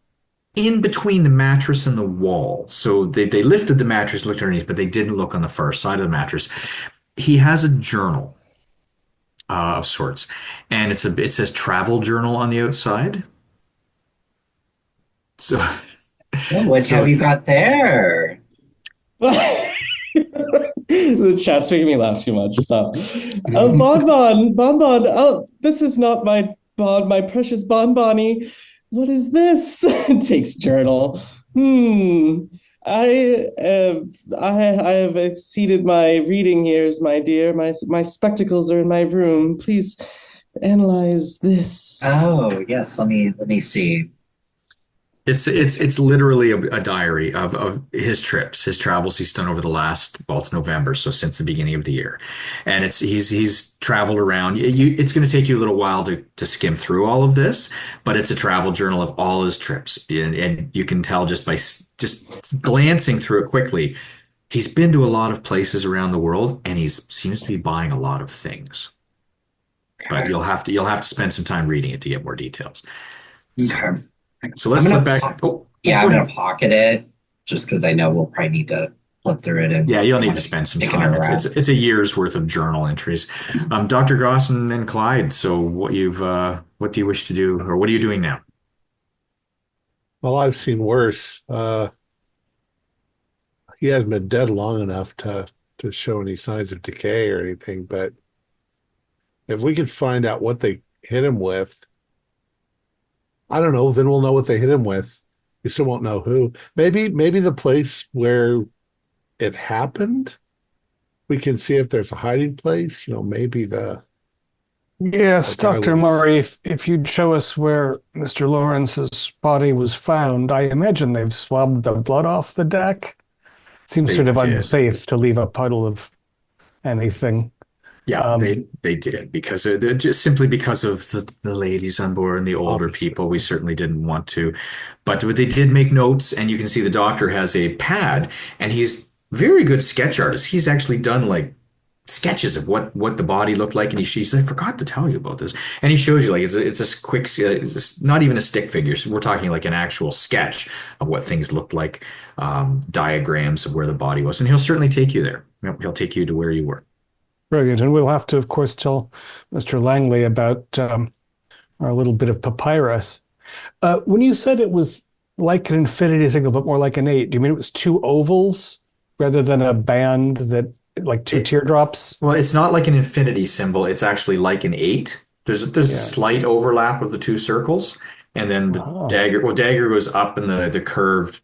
in between the mattress and the wall, so they lifted the mattress, looked underneath, but they didn't look on the far side of the mattress. He has a journal of sorts, and it says travel journal on the outside. So, What have you got there? The chat's making me laugh too much. Stop. Bonbon. Oh, this is not my precious Bonbonny. What is this? Takes journal. I have exceeded my reading years, my dear. My spectacles are in my room. Please analyze this. Oh, yes. Let me see. It's literally a diary of his trips, his travels he's done over the last, well, it's November, so since the beginning of the year, and he's traveled around. It's going to take you a little while to skim through all of this, but it's a travel journal of all his trips, and you can tell just by just glancing through it quickly, he's been to a lot of places around the world, and he seems to be buying a lot of things. But you'll have to spend some time reading it to get more details. Okay. So let's flip back. I'm going to pocket it just because I know we'll probably need to flip through it. Yeah, you'll need to spend some time. It's a year's worth of journal entries. Dr. Goss and Clyde, so what do you wish to do, or what are you doing now? Well, I've seen worse. He hasn't been dead long enough to show any signs of decay or anything, but if we could find out what they hit him with, I don't know, then we'll know what they hit him with. We still won't know who. Maybe the place where it happened, we can see if there's a hiding place. Maybe Yes, Dr. Murray, if you'd show us where Mr. Lawrence's body was found, I imagine they've swabbed the blood off the deck. Seems sort of unsafe to leave a puddle of anything. Yeah, they did because just simply because of the ladies on board and the older people. We certainly didn't want to, but they did make notes, and you can see the doctor has a pad, and he's very good sketch artist. He's actually done like sketches of what the body looked like, and she said, I forgot to tell you about this, and he shows you like it's a quick, it's not even a stick figure. So we're talking like an actual sketch of what things looked like, diagrams of where the body was, and he'll certainly take you there. He'll take you to where you were. Brilliant. And we'll have to, of course, tell Mr. Langley about our little bit of papyrus. When you said it was like an infinity symbol, but more like an 8, do you mean it was 2 ovals rather than a band that, like 2 teardrops? Well, it's not like an infinity symbol. It's actually like an 8. There's a slight overlap of the 2 circles. And then the dagger goes up in the curved,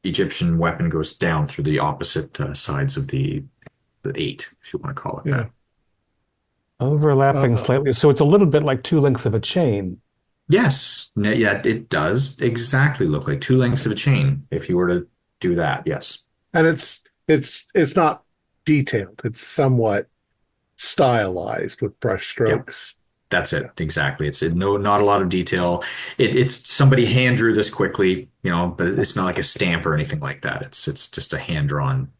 Egyptian weapon goes down through the opposite sides of the eight, if you want to call it Yeah. that. Overlapping slightly. So it's a little bit like two links of a chain. Yes, yeah, it does exactly look like two lengths of a chain if you were to do that. Yes. And it's not detailed. It's somewhat stylized with brush strokes. That's it. Exactly. It's not a lot of detail. It's somebody hand drew this quickly, but it's not like a stamp or anything like that. It's just a hand drawn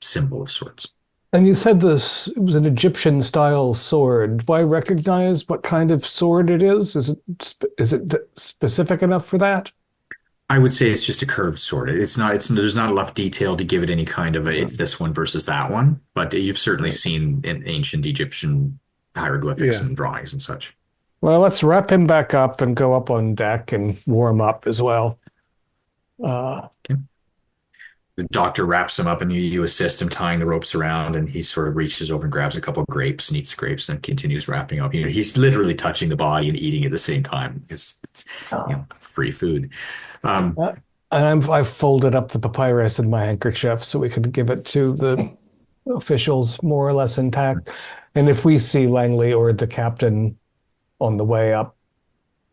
symbol of sorts. And you said this it was an Egyptian style sword. Do I recognize what kind of sword it is? Is it specific enough for that? I would say it's just a curved sword. There's not enough detail to give it any kind of it's this one versus that one, but you've certainly seen in ancient Egyptian hieroglyphics and drawings and such. Well, let's wrap him back up and go up on deck and warm up as well. Okay. The doctor wraps him up and you assist him tying the ropes around, and he sort of reaches over and grabs a couple of grapes and eats grapes and continues wrapping up. He's literally touching the body and eating at the same time because it's free food. And I've folded up the papyrus in my handkerchief so we could give it to the officials more or less intact. And if we see Langley or the captain on the way up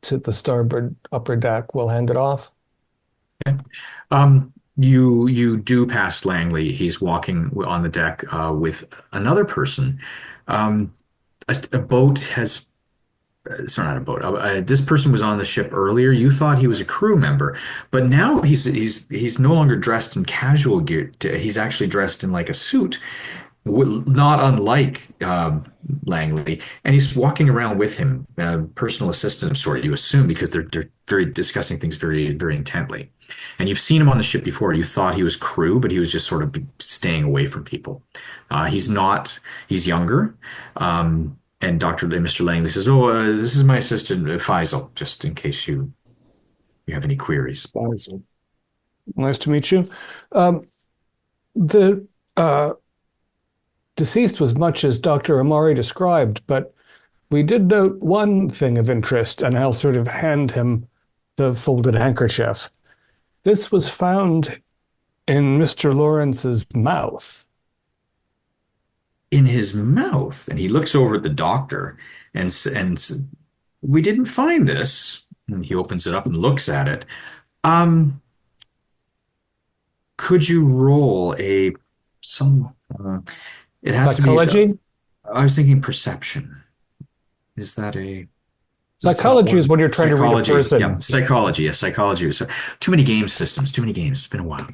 to the starboard upper deck, we'll hand it off. Okay. You do pass Langley. He's walking on the deck with another person. A boat has. Sorry, not a boat. This person was on the ship earlier. You thought he was a crew member, but now he's no longer dressed in casual gear. He's actually dressed in like a suit, not unlike Langley, and he's walking around with him, personal assistant of sort. You assume because they're very discussing things very very intently. And you've seen him on the ship before. You thought he was crew, but he was just sort of staying away from people. He's not. He's younger. And Mr. Langley says, "Oh, this is my assistant, Faisal, just in case you have any queries." Faisal. Nice to meet you. The deceased was much as Dr. Amari described, but we did note one thing of interest, and I'll sort of hand him the folded handkerchief. This was found in Mr. Lawrence's mouth. In his mouth, and he looks over at the doctor and we didn't find this. And he opens it up and looks at it. Could you roll it has Psychology? to be I was thinking perception. Is that a Psychology is when you're trying to read a person. Yeah, psychology. Yes, psychology. So, too many game systems. Too many games. It's been a while.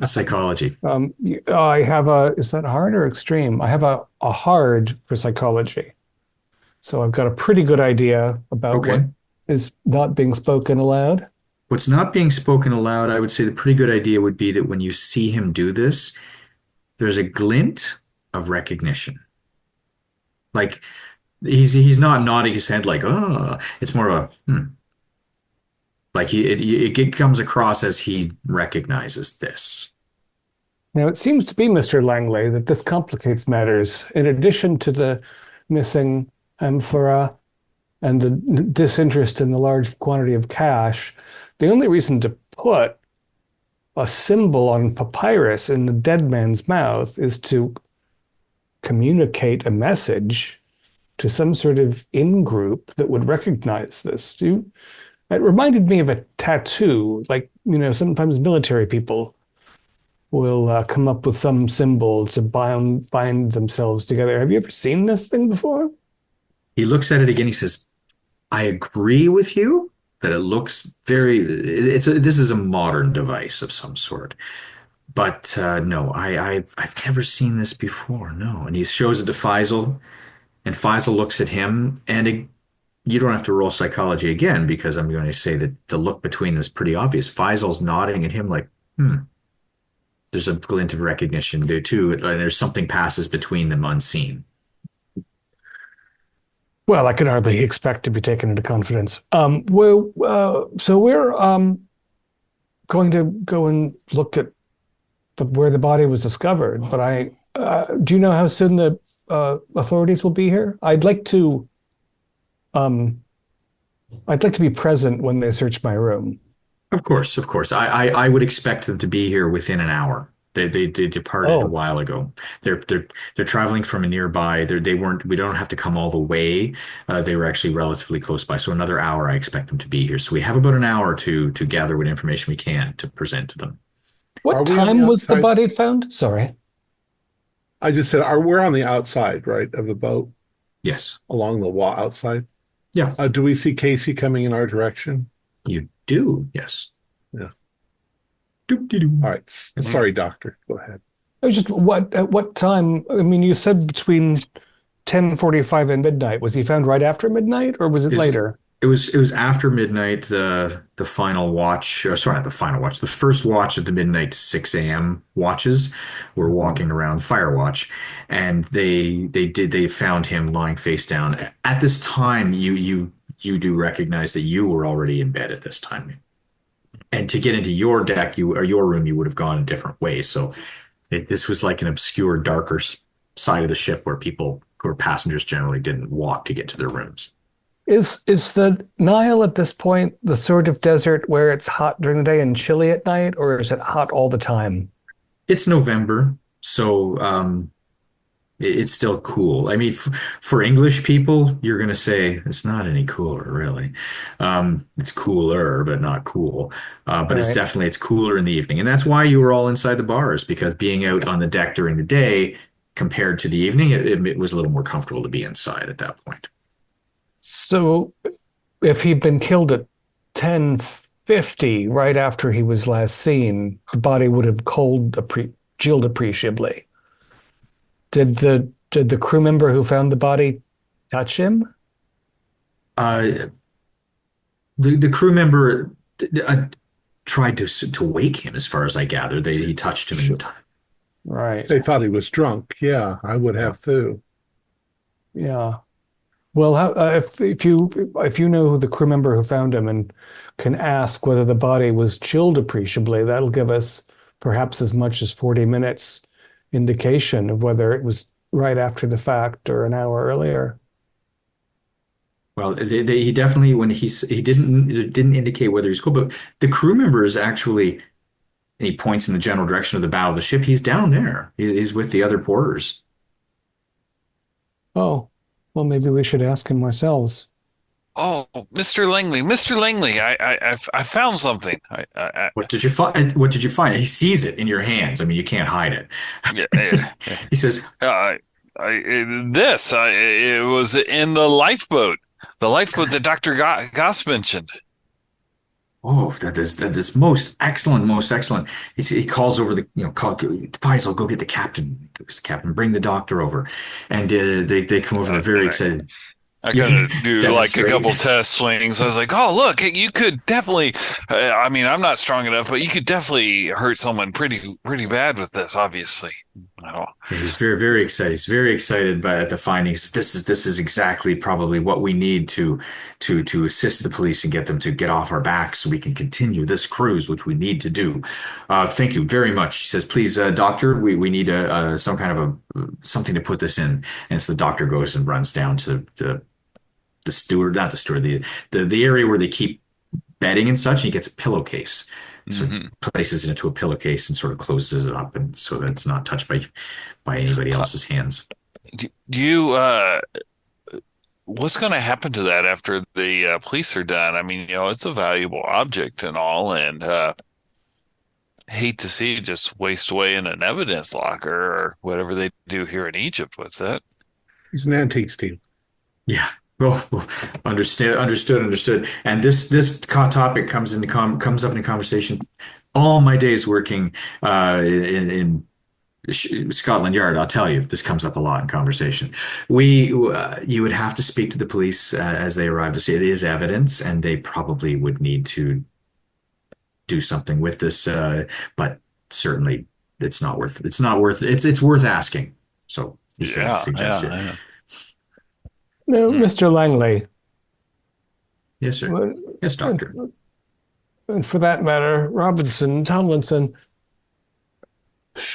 Psychology. I have is that hard or extreme? I have a hard for psychology. So I've got a pretty good idea about what is not being spoken aloud. What's not being spoken aloud, I would say the pretty good idea would be that when you see him do this, there's a glint of recognition. Like, he's not nodding his head like, oh, it's more of a, like it comes across as he recognizes this. Now, it seems to be, Mr. Langley, that this complicates matters. In addition to the missing amphora and the disinterest in the large quantity of cash, the only reason to put a symbol on papyrus in the dead man's mouth is to communicate a message to some sort of in-group that would recognize this. It reminded me of a tattoo. Like, sometimes military people will come up with some symbol to bind themselves together. Have you ever seen this thing before? He looks at it again. He says, I agree with you that it looks this is a modern device of some sort. But no, I've never seen this before. No. And he shows it to Faisal. And Faisal looks at him, and you don't have to roll psychology again because I'm going to say that the look between them is pretty obvious. Faisal's nodding at him like, There's a glint of recognition there too. And there's something passes between them unseen. Well, I can hardly expect to be taken into confidence. So we're going to go and look at where the body was discovered. But do you know how soon the authorities will be here? I'd like to be present when they search my room. Of course, of course. I would expect them to be here within an hour. They departed a Oh, while ago. They're traveling from a nearby. They weren't. We don't have to come all the way. They were actually relatively close by. So another hour, I expect them to be here. So we have about an hour to gather what information we can to present to them. Are what we on the time was the outside? body found? Sorry. I just said, we're on the outside, right, of the boat Yes. along the wall outside? Yeah. Do we see Casey coming in our direction? You do. Yes. Yeah. Doop-de-doo. All right. Sorry, doctor. Go ahead. It was just at what time? I mean, you said between 10:45 and midnight. Was he found right after midnight, or was it Is later? it was after midnight, the final watch, sorry, not the final watch, the first watch of the midnight to 6 a.m. watches were walking around fire watch, and they found him lying face down. At this time, you do recognize that you were already in bed at this time. And to get into your deck, or your room, you would have gone a different way. So this was like an obscure, darker side of the ship where people who are passengers generally didn't walk to get to their rooms. Is the Nile at this point the sort of desert where it's hot during the day and chilly at night, or is it hot all the time? It's November, so it's still cool. I mean, for English people, you're going to say it's not any cooler, really. It's cooler, but not cool. All But right. it's cooler in the evening, and that's why you were all inside the bars because being out on the deck during the day compared to the evening, it was a little more comfortable to be inside at that point. So if he'd been killed at 10:50, right after he was last seen, the body would have chilled appreciably. Did the crew member who found the body touch him? Uh, the crew member tried to wake him, as far as I gather. He touched him Sure. and Right. They thought he was drunk. Yeah, I would have too. Yeah. Well, if you know who the crew member who found him and can ask whether the body was chilled appreciably, that'll give us perhaps as much as 40 minutes indication of whether it was right after the fact or an hour earlier. well, he definitely when he didn't indicate whether he's cool, but the crew member is actually. He points in the general direction of the bow of the ship. He's down there. He's with the other porters. Oh, well, maybe we should ask him ourselves. Oh, Mr. Langley, I found something. What did you find? What did you find? He sees it in your hands. I mean, you can't hide it. Yeah, yeah. He says, It was in the lifeboat that Dr. Goss mentioned. "Oh, that is most excellent, most excellent." He calls over Faisal, go get the captain. Goes the captain, bring the doctor over, and they come over. They're very excited. I You gotta can do like a demonstrate. couple test swings. I was like, "Oh, look, you could definitely." I mean, I'm not strong enough, but you could definitely hurt someone pretty bad with this. Obviously, oh, Yeah, he's very, very excited. He's very excited by the findings. This is exactly probably what we need to assist the police and get them to get off our backs so we can continue this cruise, which we need to do. Thank you very much. He says, please, doctor, we need some kind of something to put this in. And so the doctor goes and runs down to the steward, not the steward, the area where they keep bedding and such, and he gets a pillowcase. Sort of hmm places it into a pillowcase and sort of closes it up, and so that it's not touched by anybody else's hands. do you what's going to happen to that after the police are done? I mean, it's a valuable object and all, and hate to see it just waste away in an evidence locker or whatever they do here in Egypt with it. He's an antiques team. Yeah. Well, understood. And this topic comes up in conversation. All my days working in Scotland Yard, I'll tell you, this comes up a lot in conversation. You would have to speak to the police as they arrive to say it is evidence, and they probably would need to do something with this. But certainly, it's not worth. It's not worth. It's worth asking. So he Yeah, suggests it. yeah, No, yeah. Mr. Langley, Yes, sir. uh, Yes, doctor. and for that matter, Robinson, Tomlinson,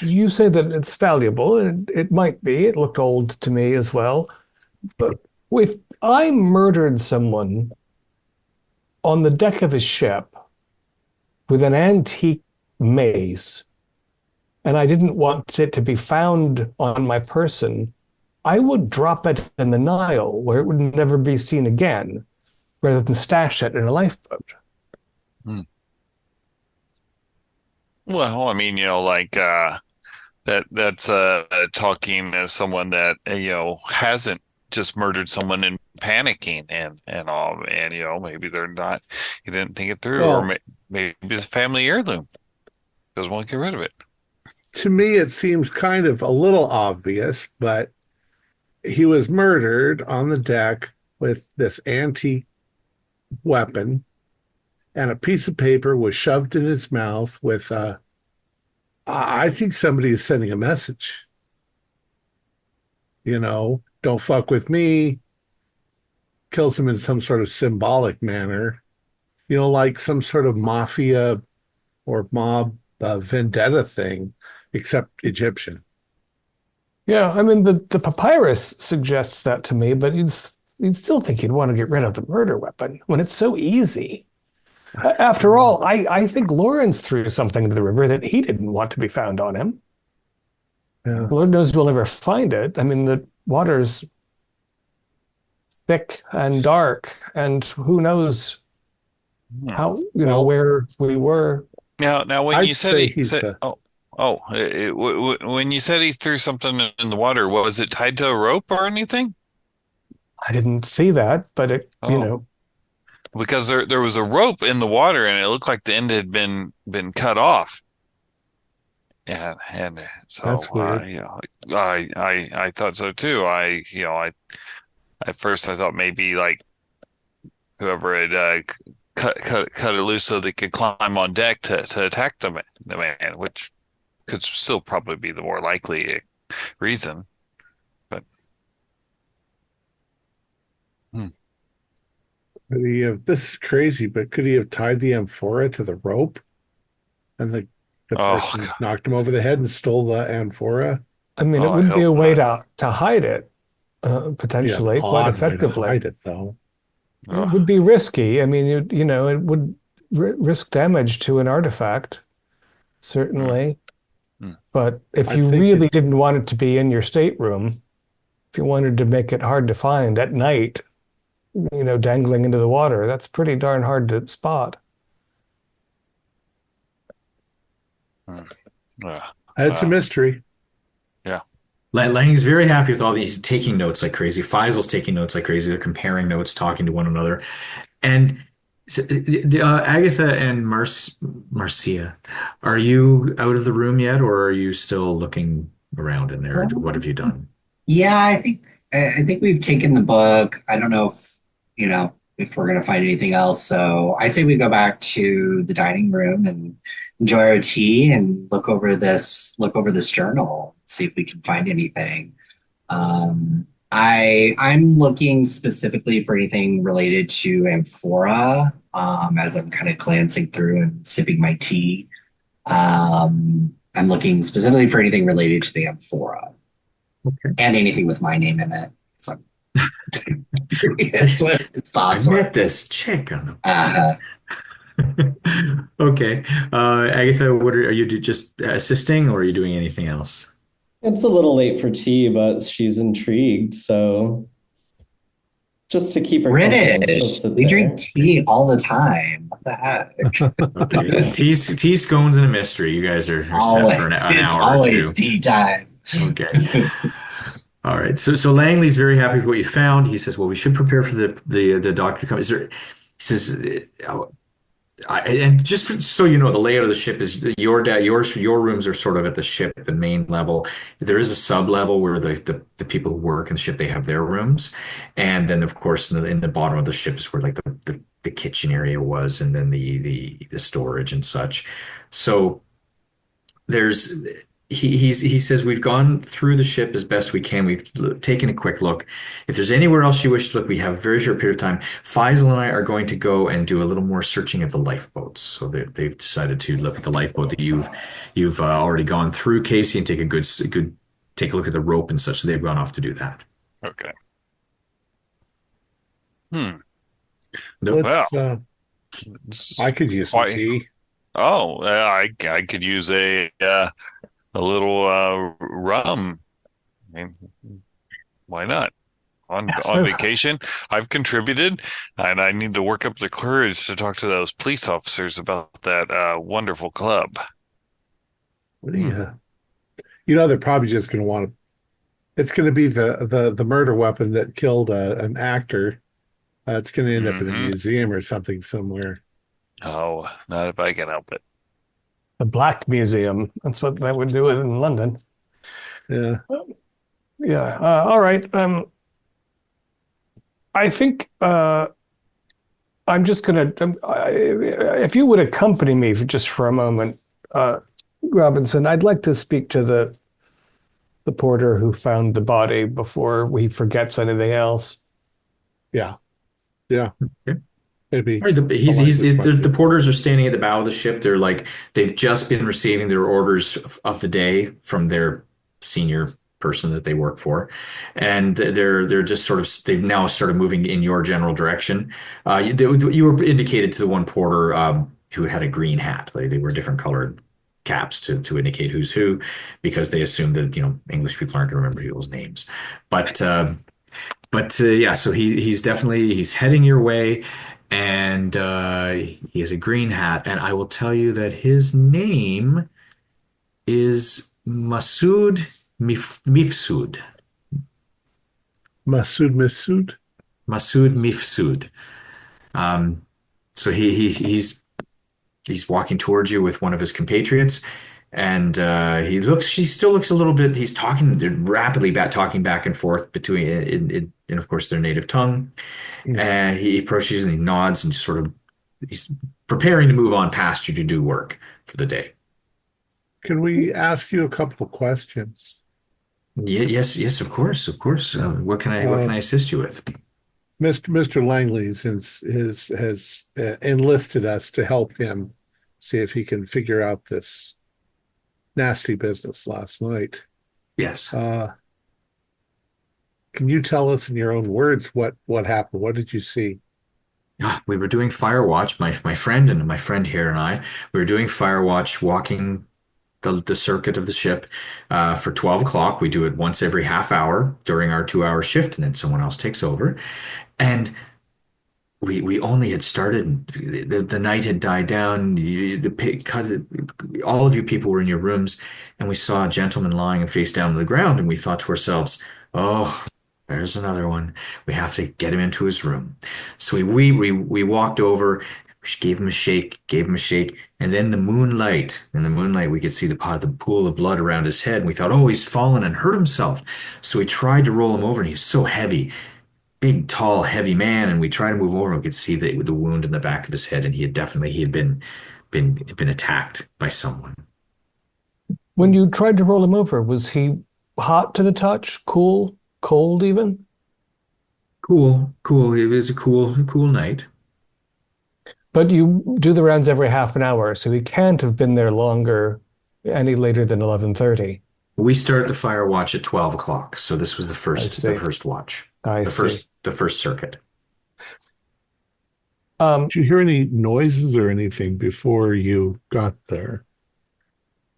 you say that it's valuable, and it might be. It looked old to me as well. But if I murdered someone on the deck of a ship, with an antique mace and I didn't want it to be found on my person, I would drop it in the Nile where it would never be seen again, rather than stash it in a lifeboat. Hmm. Well, I mean, that's talking as someone that hasn't just murdered someone and panicking and all, and maybe they're not, he didn't think it through, or Well, maybe it's a family heirloom, doesn't want to get rid of it. to me, it seems kind of a little obvious, but he was murdered on the deck with this antique weapon, and a piece of paper was shoved in his mouth with I think somebody is sending a message. Don't fuck with me. Kills him in some sort of symbolic manner. Like some sort of mafia or mob vendetta thing, except Egyptian. Yeah, I mean the papyrus suggests that to me, but you'd still think you'd want to get rid of the murder weapon when it's so easy. After all, I think Lawrence threw something into the river that he didn't want to be found on him. Yeah. Lord knows we'll never find it. I mean, the water's thick and dark, and who knows how, Well, where we were. Now when I'd you said say he he's said a when you said he threw something in the water, was it tied to a rope or anything? I didn't see that, but Oh. Because there was a rope in the water and it looked like the end had been cut off. And so that's weird. I thought so too. I at first I thought maybe like whoever had cut it loose so they could climb on deck to attack the man, which could still probably be the more likely reason. But Could he have, this is crazy, but could he have tied the amphora to the rope and the person God. knocked him over the head and stole the amphora? I mean, it I would be hope a way not. to hide it, Be an potentially, quite odd way to effectively. hide it, though. It would be risky. I mean, it would risk damage to an artifact, certainly. Mm. But if I you think really didn't want it to be in your stateroom, if you wanted to make it hard to find at night, dangling into the water, that's pretty darn hard to spot. It's a mystery. Yeah. Lang's very happy with all these, taking notes like crazy. Faisal's taking notes like crazy. They're comparing notes, talking to one another. And Agatha and Marcia, are you out of the room yet, or are you still looking around in there? What have you done? Yeah, I think we've taken the book. I don't know if we're gonna find anything else. So I say we go back to the dining room and enjoy our tea and look over this journal, see if we can find anything. I'm looking specifically for anything related to amphora, as I'm kind of glancing through and sipping my tea. I'm looking specifically for anything related to the amphora and anything with my name in it. So I'm curious what its I thoughts were. met this chick on the. Uh, Okay. Agatha, are you just assisting, or are you doing anything else? It's a little late for tea, but she's intrigued, so just to keep her company, she'll British. sit We there. drink tea all the time. What the heck? Okay. Tea, scones, and a mystery. You guys are set Always, for an it's hour or always two. tea time. Okay. All right. So Langley's very happy with what you found. He says, "Well, we should prepare for the doctor to come." He says, and just so you know, the layout of the ship is your rooms are sort of at the ship, the main level. There is a sub level where the people who work in the ship, they have their rooms, and then of course in the bottom of the ship is where like the kitchen area was, and then the storage and such. So there's he says we've gone through the ship as best we can. We've taken a quick look. If there's anywhere else you wish to look, we have a very short period of time. Faisal and I are going to go and do a little more searching of the lifeboats. So they've decided to look at the lifeboat that you've already gone through, Casey, and take a good take a look at the rope and such. So they've gone off to do that. Okay. Nope. Well, Let's, it's I could use some quite tea. Oh, I could use a little rum. I mean, why not? On So, vacation, I've contributed, and I need to work up the courage to talk to those police officers about that wonderful club. What do you know, they're probably just going to want to. It's going to be the murder weapon that killed an actor. It's going to end up in a Hmm. museum or something somewhere. Oh, not if I can help it. the Black Museum. That's what that would do it in London. Yeah. Yeah. All right. I think I'm just gonna. If you would accompany me just for a moment, uh, Robinson, I'd like to speak to the porter who found the body before he forgets anything else. Yeah. Yeah. Okay. Maybe All right, align this much. the porters are standing at the bow of the ship. They're like they've just been receiving their orders of the day from their senior person that they work for, and they're just sort of they've now started moving in your general direction. You were indicated to the one porter who had a green hat. They were different colored caps to indicate who's who, because they assumed that English people aren't going to remember people's names, but. Yeah, so he's definitely he's heading your way, and he has a green hat, and I will tell you that his name is Mifsud. Masood. Masood Mifsud. Um, so he's walking towards you with one of his compatriots, and he still looks a little bit. He's talking rapidly, talking back and forth between in of course their native tongue. Mhm. And he approaches and he nods and sort of he's preparing to move on past you to do work for the day. Can we ask you a couple of questions? Yeah, yes, of course, of course. What Uh, can I assist you with? Mr. Langley has enlisted us to help him see if he can figure out this nasty business last night. Yes. Uh, can you tell us in your own words what happened? What did you see? We were doing Firewatch, my friend and my friend here and I, we were doing Firewatch walking the circuit of the ship for 12 o'clock. We do it once every half hour during our 2 hour shift, and then someone else takes over. And we only had started. The night had died down. All of you people were in your rooms, and we saw a gentleman lying face down on the ground, and we thought to ourselves, "Oh, there's another one. We have to get him into his room." So we walked over, gave him a shake, and then in the moonlight, we could see the pool of blood around his head, and we thought, "Oh, he's fallen and hurt himself." So we tried to roll him over, and he's so heavy, big, tall, heavy man, and we tried to move over and we could see the wound in the back of his head, and he had been attacked by someone. When you tried to roll him over, was he hot to the touch, cool, cold even? Cool. It was a cool night. But you do the rounds every half an hour, so he can't have been there longer, any later than 11:30. We started the fire watch at 12 o'clock, so this was I the see. first watch, I see. the first circuit. Did you hear any noises or anything before you got there?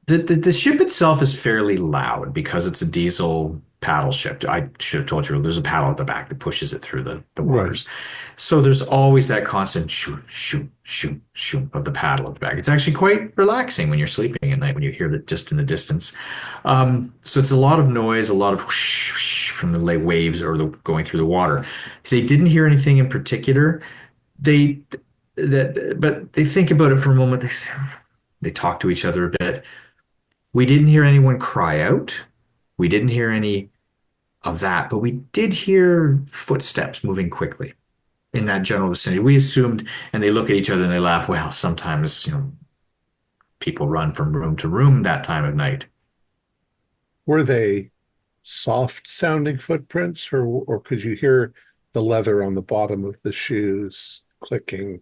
The ship itself is fairly loud because it's a diesel paddle ship. I should have told you there's a paddle at the back that pushes it through the Right. waters. So there's always that constant shoot, shoot, shoot, shoot of the paddle at the back. It's actually quite relaxing when you're sleeping at night when you hear that just in the distance. So it's a lot of noise, a lot of whoosh, whoosh from the waves or the going through the water. They didn't hear anything in particular. They but they think about it for a moment. They talk to each other a bit. We didn't hear anyone cry out. We didn't hear any of that, but we did hear footsteps moving quickly in that general vicinity. We assumed, and they look at each other and they laugh. Well, sometimes, people run from room to room that time of night. Were they soft sounding footprints, or could you hear the leather on the bottom of the shoes clicking?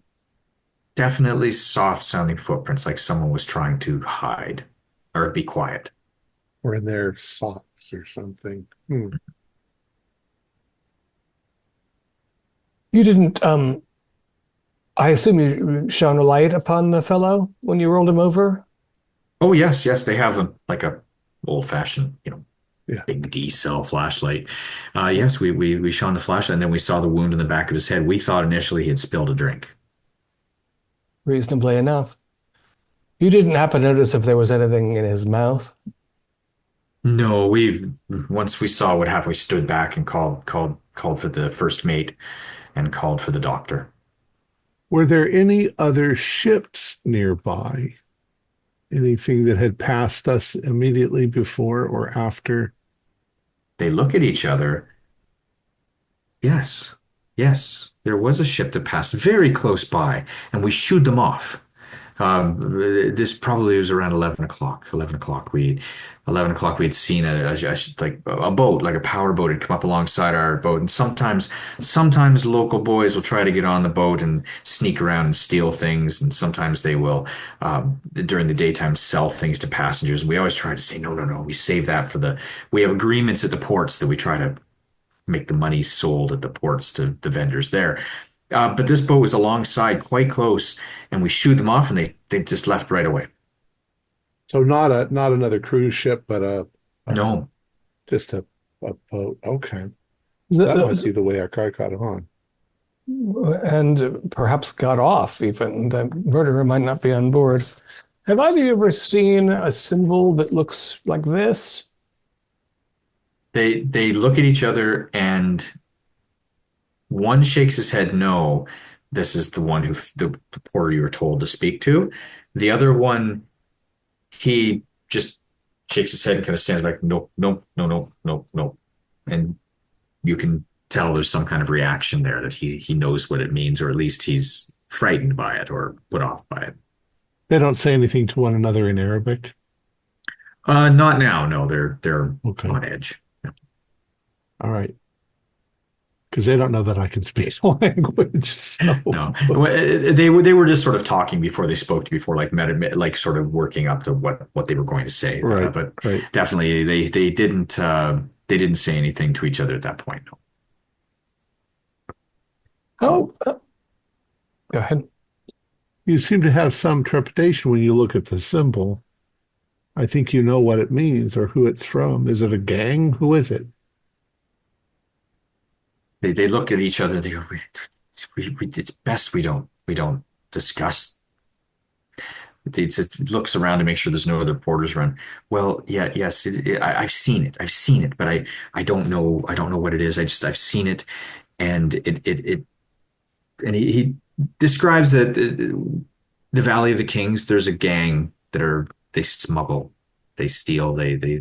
Definitely soft sounding footprints, like someone was trying to hide or be quiet. Or in their socks or something? You didn't I assume you shone a light upon the fellow when you rolled him over? Oh yes, yes, they have like a old-fashioned, Yeah. big D cell flashlight. Yes, we shone the flashlight, and then we saw the wound in the back of his head. We thought initially he had spilled a drink. Reasonably enough. You didn't happen to notice if there was anything in his mouth? No, we once we saw what happened, we stood back and called for the first mate and called for the doctor. Were there any other ships nearby? Anything that had passed us immediately before or after? They look at each other. Yes, yes, there was a ship that passed very close by, and we shooed them off. This probably was around 11 o'clock. 11 o'clock, we had seen like a boat, like a power boat had come up alongside our boat. And sometimes local boys will try to get on the boat and sneak around and steal things. And sometimes they will, during the daytime, sell things to passengers. And we always try to say, no, no, no, we save that we have agreements at the ports that we try to make the money sold at the ports to the vendors there. But this boat was alongside quite close, and we shoot them off, and they just left right away. So not another cruise ship, but No, just a boat. Okay. The- That might the- be the way our car caught on. and perhaps got off even. The murderer might not be on board. Have either of you ever seen a symbol that looks like this? they look at each other, and one shakes his head no. This is the one the porter you were told to speak to. The other one, he just shakes his head and kind of stands back. Nope, nope, no, no, no, no. And you can tell there's some kind of reaction there that he knows what it means, or at least he's frightened by it or put off by it. They don't say anything to one another in Arabic. Not now. No, they're Okay. on edge. All right. Because they don't know that I can speak the language. So. No, they were just sort of talking before they spoke to before, like sort of working up to what they were going to say. Right, But right. definitely they didn't say anything to each other at that point. No. Oh, go ahead. You seem to have some trepidation when you look at the symbol. I think you know what it means or who it's from. Is it a gang? Who is it? They look at each other. They go, it's best we don't discuss. It looks around to make sure there's no other porters around. Well, yeah, yes, I've seen it, but I don't know what it is. I've seen it, and and he describes that the Valley of the Kings. There's a gang they smuggle, they steal, they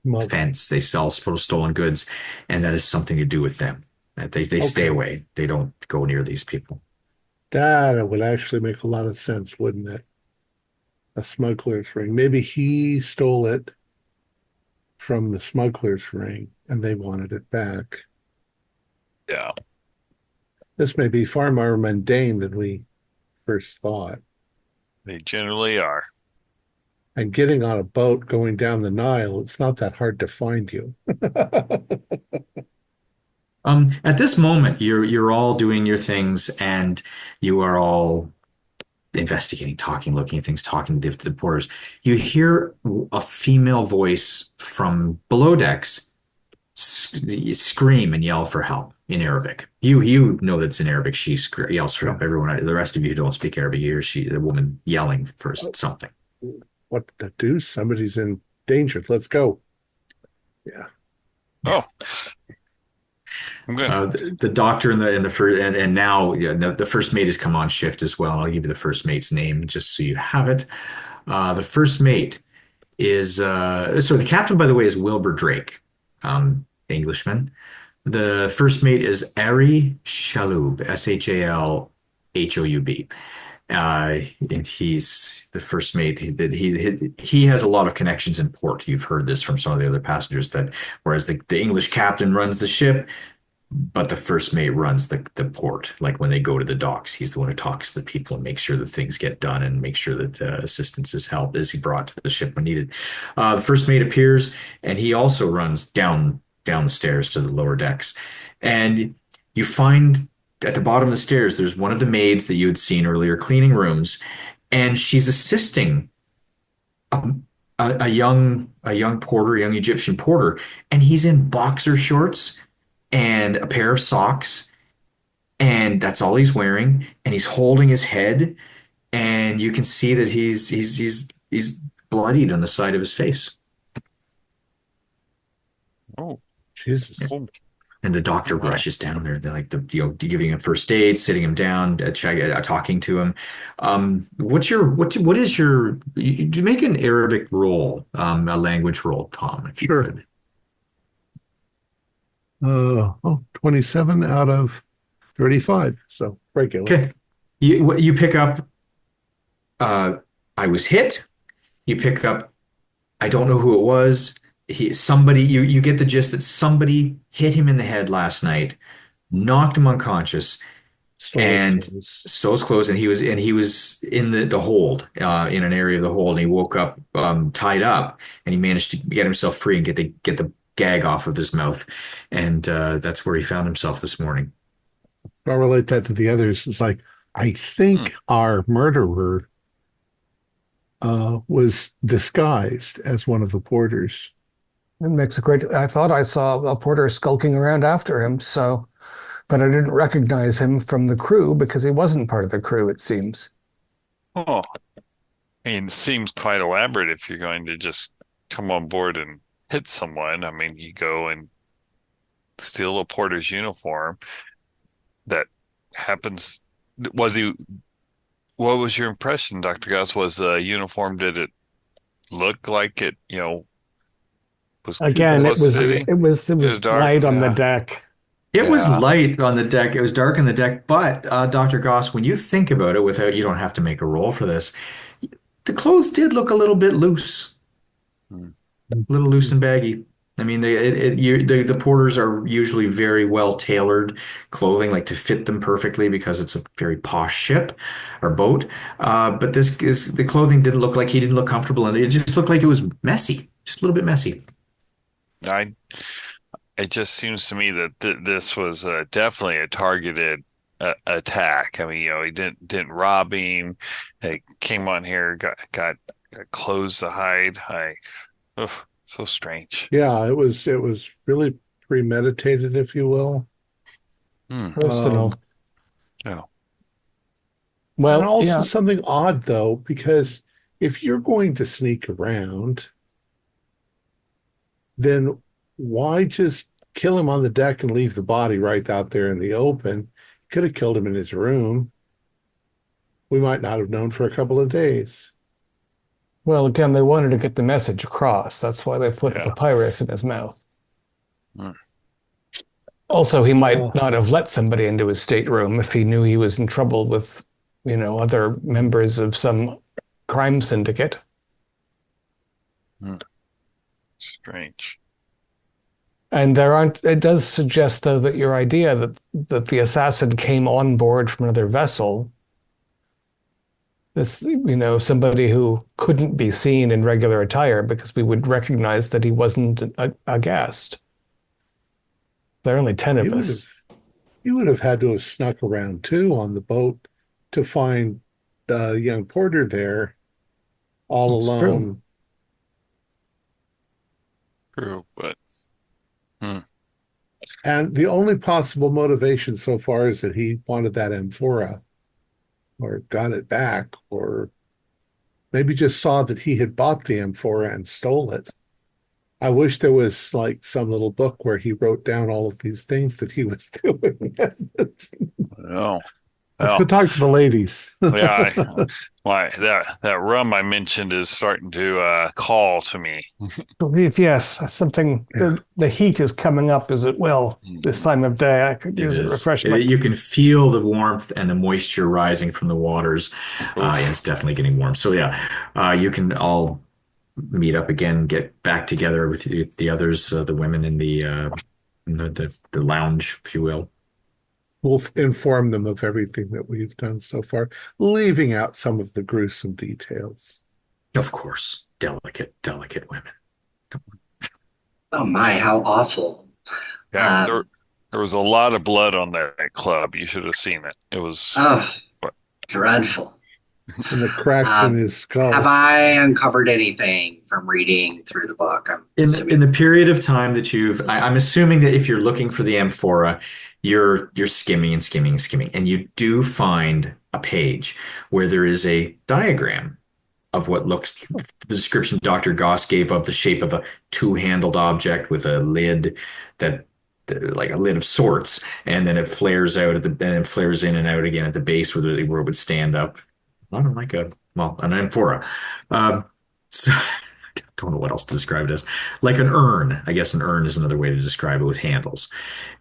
Mug. fence, they sell stolen goods, and that has something to do with them. That they stay Okay. away. They don't go near these people. That would actually make a lot of sense, wouldn't it? A smuggler's ring. Maybe he stole it from the smuggler's ring and they wanted it back. Yeah. This may be far more mundane than we first thought. They generally are. And getting on a boat going down the Nile, it's not that hard to find you. At this moment, you're all doing your things, and you are all investigating, talking, looking at things, talking to the porters. You hear a female voice from below decks scream and yell for help in Arabic. You know that's in Arabic. She yells for help. Everyone, the rest of you who don't speak Arabic, you hear the woman yelling for something. What the deuce? Somebody's in danger. Let's go. Yeah. Oh, I'm good. The doctor and the first and now the first mate has come on shift as well. I'll give you the first mate's name just so you have it. The first mate is the captain, by the way, is Wilbur Drake, Englishman. The first mate is Ari Shaloub, Shalhoub. And he's the first mate. He has a lot of connections in port. You've heard this from some of the other passengers that whereas the English captain runs the ship, but the first mate runs the port. Like when they go to the docks, he's the one who talks to the people and makes sure that things get done and makes sure that assistance is brought to the ship when needed. The first mate appears, and he also runs down the stairs to the lower decks. And you find at the bottom of the stairs, there's one of the maids that you had seen earlier cleaning rooms, and she's assisting a, a young porter, a young Egyptian porter, and he's in boxer shorts and a pair of socks, and that's all he's wearing, and he's holding his head, and you can see that he's bloodied on the side of his face. Oh, Jesus. oh, And the doctor wow. rushes down there. They're like, giving him first aid, sitting him down, talking to him. What is your? You make an Arabic roll, a language roll, Tom, if you Sure. could. 27 out of 35. So regular. Okay. You pick up. I was hit. You pick up. I don't know who it was. Somebody. You get the gist that somebody hit him in the head last night, knocked him unconscious, and stole his clothes, and he was in the hold, in an area of the hold, and he woke up tied up, and he managed to get himself free and get the gag off of his mouth, and that's where he found himself this morning. I'll relate that to the others. It's like, I think our murderer was disguised as one of the porters. It makes a great. I thought I saw a porter skulking around after him, but I didn't recognize him from the crew because he wasn't part of the crew, it seems. Oh, I mean, it seems quite elaborate if you're going to just come on board and hit someone. I mean, you go and steal a porter's uniform. That happens. Was he? What was your impression, Dr. Gauss? Was the uniform? Did it look like it? Was Again, it was fitting? it was Dark. light on the Yeah. deck. It was Yeah. light on the deck. It was dark on the deck, but Dr. Goss, when you think about it, you don't have to make a roll for this. The clothes did look a little bit loose, Hmm. a little loose and baggy. I mean, the porters are usually very well tailored clothing, like to fit them perfectly because it's a very posh ship or boat. But the clothing didn't look like he didn't look comfortable, and it just looked like it was messy, just a little bit messy. It just seems to me that this was definitely a targeted attack. I mean, he didn't rob him. He came on here, got clothes to hide. So strange. Yeah, it was really premeditated, if you will. Personal. Yeah. Well, and also yeah. something odd though, because if you're going to sneak around, then why just kill him on the deck and leave the body right out there in the open? Could have killed him in his room. We might not have known for a couple of days. Well, again, they wanted to get the message across. That's why they put Yeah. papyrus in his mouth. Hmm. Also, he might not have let somebody into his stateroom if he knew he was in trouble with, other members of some crime syndicate. Strange. And it does suggest, though, that your idea that the assassin came on board from another vessel, this, somebody who couldn't be seen in regular attire because we would recognize that he wasn't a guest. There are only 10 of us. He would have had to have snuck around too on the boat to find the young porter there all That's alone. True, but And the only possible motivation so far is that he wanted that amphora or got it back, or maybe just saw that he had bought the amphora and stole it. I wish there was like some little book where he wrote down all of these things that he was doing. no. Let's Well, go talk to the ladies. yeah, that rum I mentioned is starting to call to me. Yes, something. The heat is coming up as it will this time of day. I could use a refreshment. You can feel the warmth and the moisture rising from the waters. It's definitely getting warm. So yeah, you can all meet up again, get back together with the others, the women in the lounge, if you will. We'll inform them of everything that we've done so far, leaving out some of the gruesome details. Of course, delicate women. Oh my, how awful. Yeah, There was a lot of blood on that club. You should have seen it. It was. Oh, dreadful. And the cracks in his Have skull. I uncovered anything from reading through the book? I'm In assuming. the period of time that I'm assuming that if you're looking for the amphora, you're skimming and skimming and skimming, and you do find a page where there is a diagram of what looks the description Dr. Goss gave of the shape of a two-handled object with a lid that like a lid of sorts, and then it flares out at the and it flares in and out again at the base where it would stand up. Not unlike an amphora. So I don't know what else to describe it as. Like an urn. I guess an urn is another way to describe it with handles.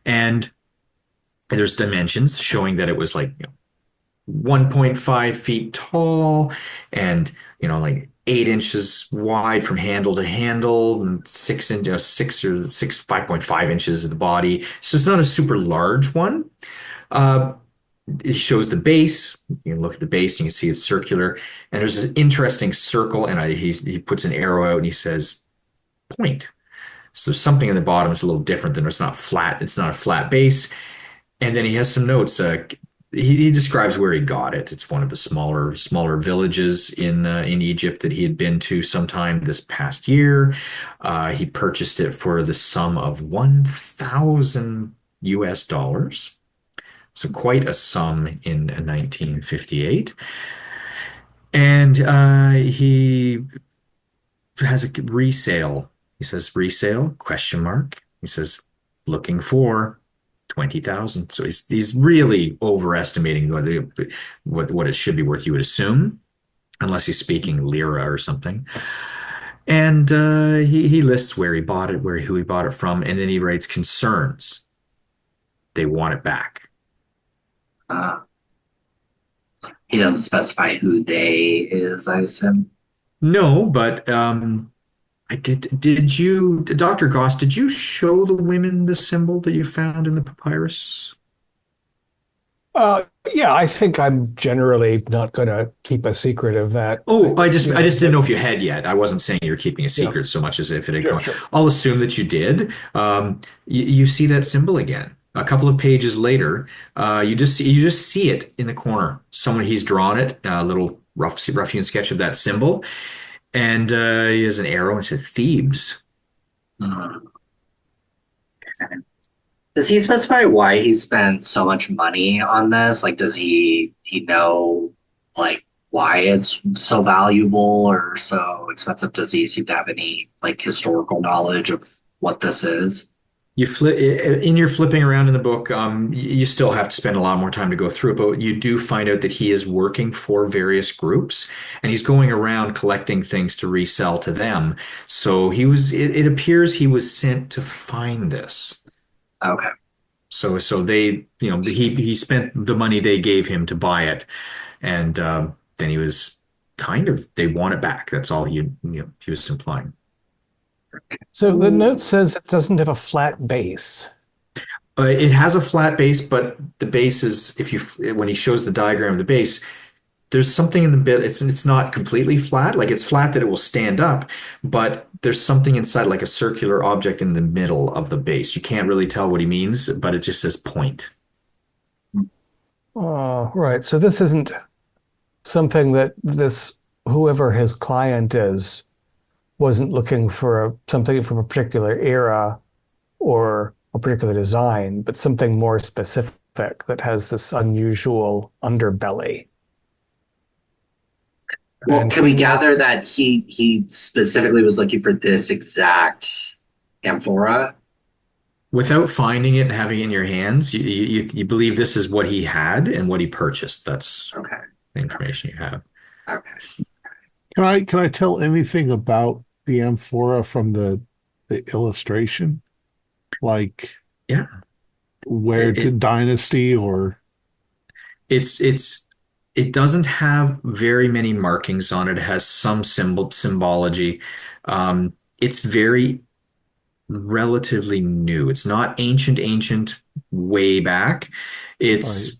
And there's dimensions showing that it was like 1.5 feet tall and like 8 inches wide from handle to handle and 5.5 inches of the body. So it's not a super large one. It shows the base. You can look at the base and you can see it's circular. And there's this interesting circle, and he puts an arrow out and he says, point. So something in the bottom is a little different than it's not flat. It's not a flat base. And then he has some notes. He describes where he got it. It's one of the smaller villages in Egypt that he had been to sometime this past year. He purchased it for the sum of $1,000. So quite a sum in 1958. And he has a resale. He says resale, question mark. He says looking for 20,000. So he's really overestimating what it should be worth, you would assume, unless he's speaking lira or something. And he lists where he bought it, who he bought it from, and then he writes concerns. They want it back. He doesn't specify who they is, I assume. No, but did you, Dr. Goss, did you show the women the symbol that you found in the papyrus? Yeah, I think I'm generally not going to keep a secret of that. Oh, I just didn't know if you had yet. I wasn't saying you were keeping a secret so much as if it had gone. Sure. I'll assume that you did. You see that symbol again. A couple of pages later, you just see it in the corner. He's drawn it, a little rough-hewn sketch of that symbol, and he has an arrow and it said Thebes. Okay. Does he specify why he spent so much money on this? Like, does he know like why it's so valuable or so expensive? Does he seem to have any like historical knowledge of what this is? In your flipping around in the book, you still have to spend a lot more time to go through it, but you do find out that he is working for various groups and he's going around collecting things to resell to them. So it appears he was sent to find this. Okay. So they, he spent the money they gave him to buy it, and then he was they want it back. That's all he was implying. So the note says it doesn't have a flat base. It has a flat base, but the base is, when he shows the diagram of the base, there's something in the bit. It's not completely flat. Like it's flat that it will stand up, but there's something inside, like a circular object in the middle of the base. You can't really tell what he means, but it just says point. Oh, right. So this isn't something that whoever his client is wasn't looking for something from a particular era or a particular design, but something more specific that has this unusual underbelly. Well, can we gather that he specifically was looking for this exact amphora? Without finding it and having it in your hands, you believe this is what he had and what he purchased. That's okay. The information you have. Okay. Can I tell anything about the amphora from the illustration? Like, yeah, where dynasty or it doesn't have very many markings on it. It has some symbology. It's very relatively new. It's not ancient way back. It's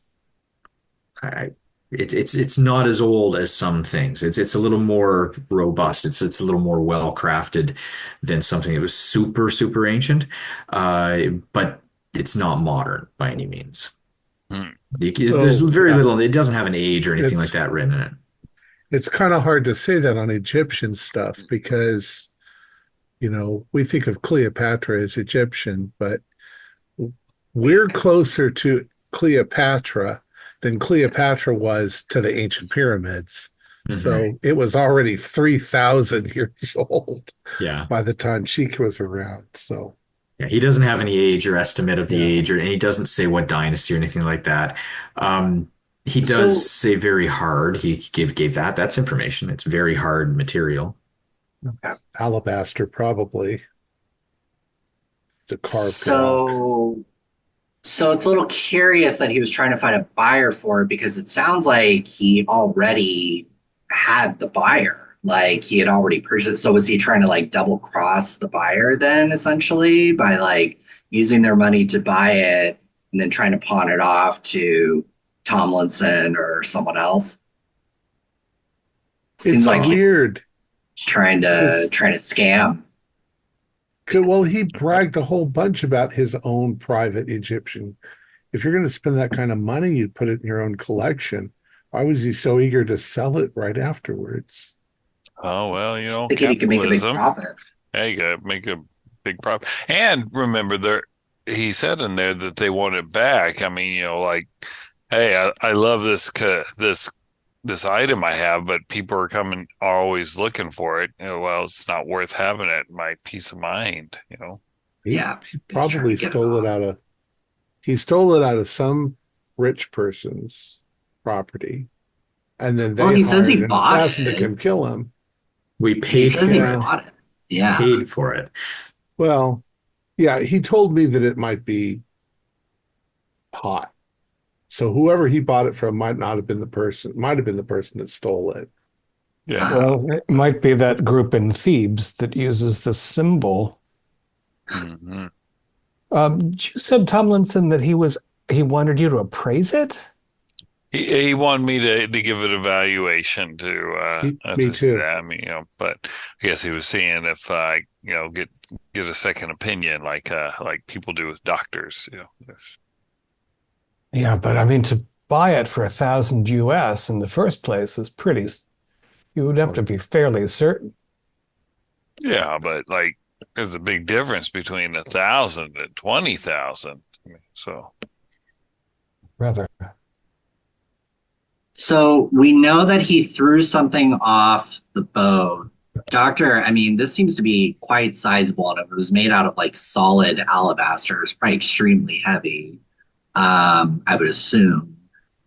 not as old as some things. It's a little more robust. It's a little more well crafted than something that was super ancient. But it's not modern by any means. Hmm. There's Oh, very yeah. little. It doesn't have an age or anything like It's that written in it. it's kind of hard to say that on Egyptian stuff because, we think of Cleopatra as Egyptian, but we're closer to Cleopatra than Cleopatra was to the ancient pyramids. Mhm. So it was already 3,000 years old Yeah. by the time she was around. So, Yeah, he doesn't have any age or estimate of the yeah. age, and he doesn't say what dynasty or anything like that. He does So, say very hard. He gave that. That's information. It's very hard material. Alabaster, probably. To carved rock. so it's a little curious that he was trying to find a buyer for it because it sounds like he already had the buyer. Like he had already purchased. So was he trying to like double cross the buyer then essentially by like using their money to buy it and then trying to pawn it off to Tomlinson or someone else? Seems It's like he's weird trying to because, scam. well, he bragged a whole bunch about his own private Egyptian. If you're going to spend that kind of money, you'd put it in your own collection. Why was he so eager to sell it right afterwards? Oh, well, Thinking he could make a big capitalism. profit. Yeah, you gotta make a big profit. And remember, he said in there that they want it back. I mean, like, hey, I love this item I have, but people are always looking for it. Well, it's not worth having it. My peace of mind. He, Yeah, he he's trying to probably get it stole it off. out of he stole it out of some rich person's property, and then Well, they he says he hired an bought assassin to it. come kill him. We He paid says he for Yeah. it. bought it. Yeah. Paid for it. Well, yeah, he told me that it might be hot. So whoever he bought it from might have been the person that stole it. Yeah. Uh, Well, it might be that group in Thebes that uses the symbol. Hmm. You said, Tomlinson, that he wanted you to appraise it? He wanted me to give it a valuation Me to see too. that. I mean, but I guess he was seeing if I, get a second opinion like people do with doctors. Yes. Yeah, but I mean, to buy it for 1,000 US in the first place is you would have to be fairly certain. Yeah, but like, there's a big difference between 1,000 and 20,000. So, Rather. so we know that he threw something off the boat. Doctor, I mean, this seems to be quite sizable, and if it was made out of like solid alabaster, it's probably extremely heavy. I would assume.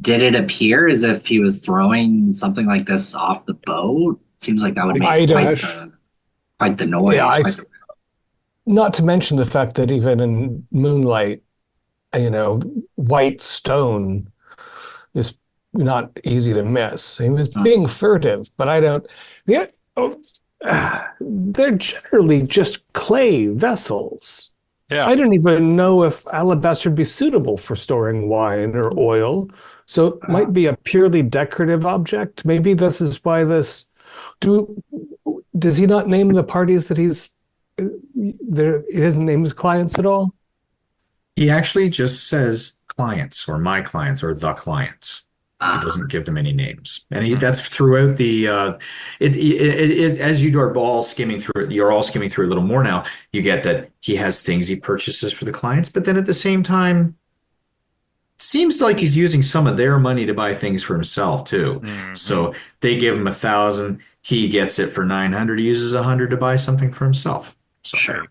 Did it appear as if he was throwing something like this off the boat? Seems like that would make I don't. quite the Yeah, noise. Quite the, not to mention the fact that even in moonlight, white stone is not easy to miss. He was being furtive, but I don't. Yeah, oh, they're generally just clay vessels. yeah. I don't even know if alabaster would be suitable for storing wine or oil. So it might be a purely decorative object. Maybe this is why this. Does he not name the parties that he's there? He doesn't name his clients at all. He actually just says clients or my clients or the clients. He doesn't give them any names, and that's throughout the. As you are all skimming through it, you're all skimming through a little more now. You get that he has things he purchases for the clients, but then at the same time, seems like he's using some of their money to buy things for himself too. Hmm. So they give him 1,000, he gets it for 900. He uses 100 to buy something for himself. So sure.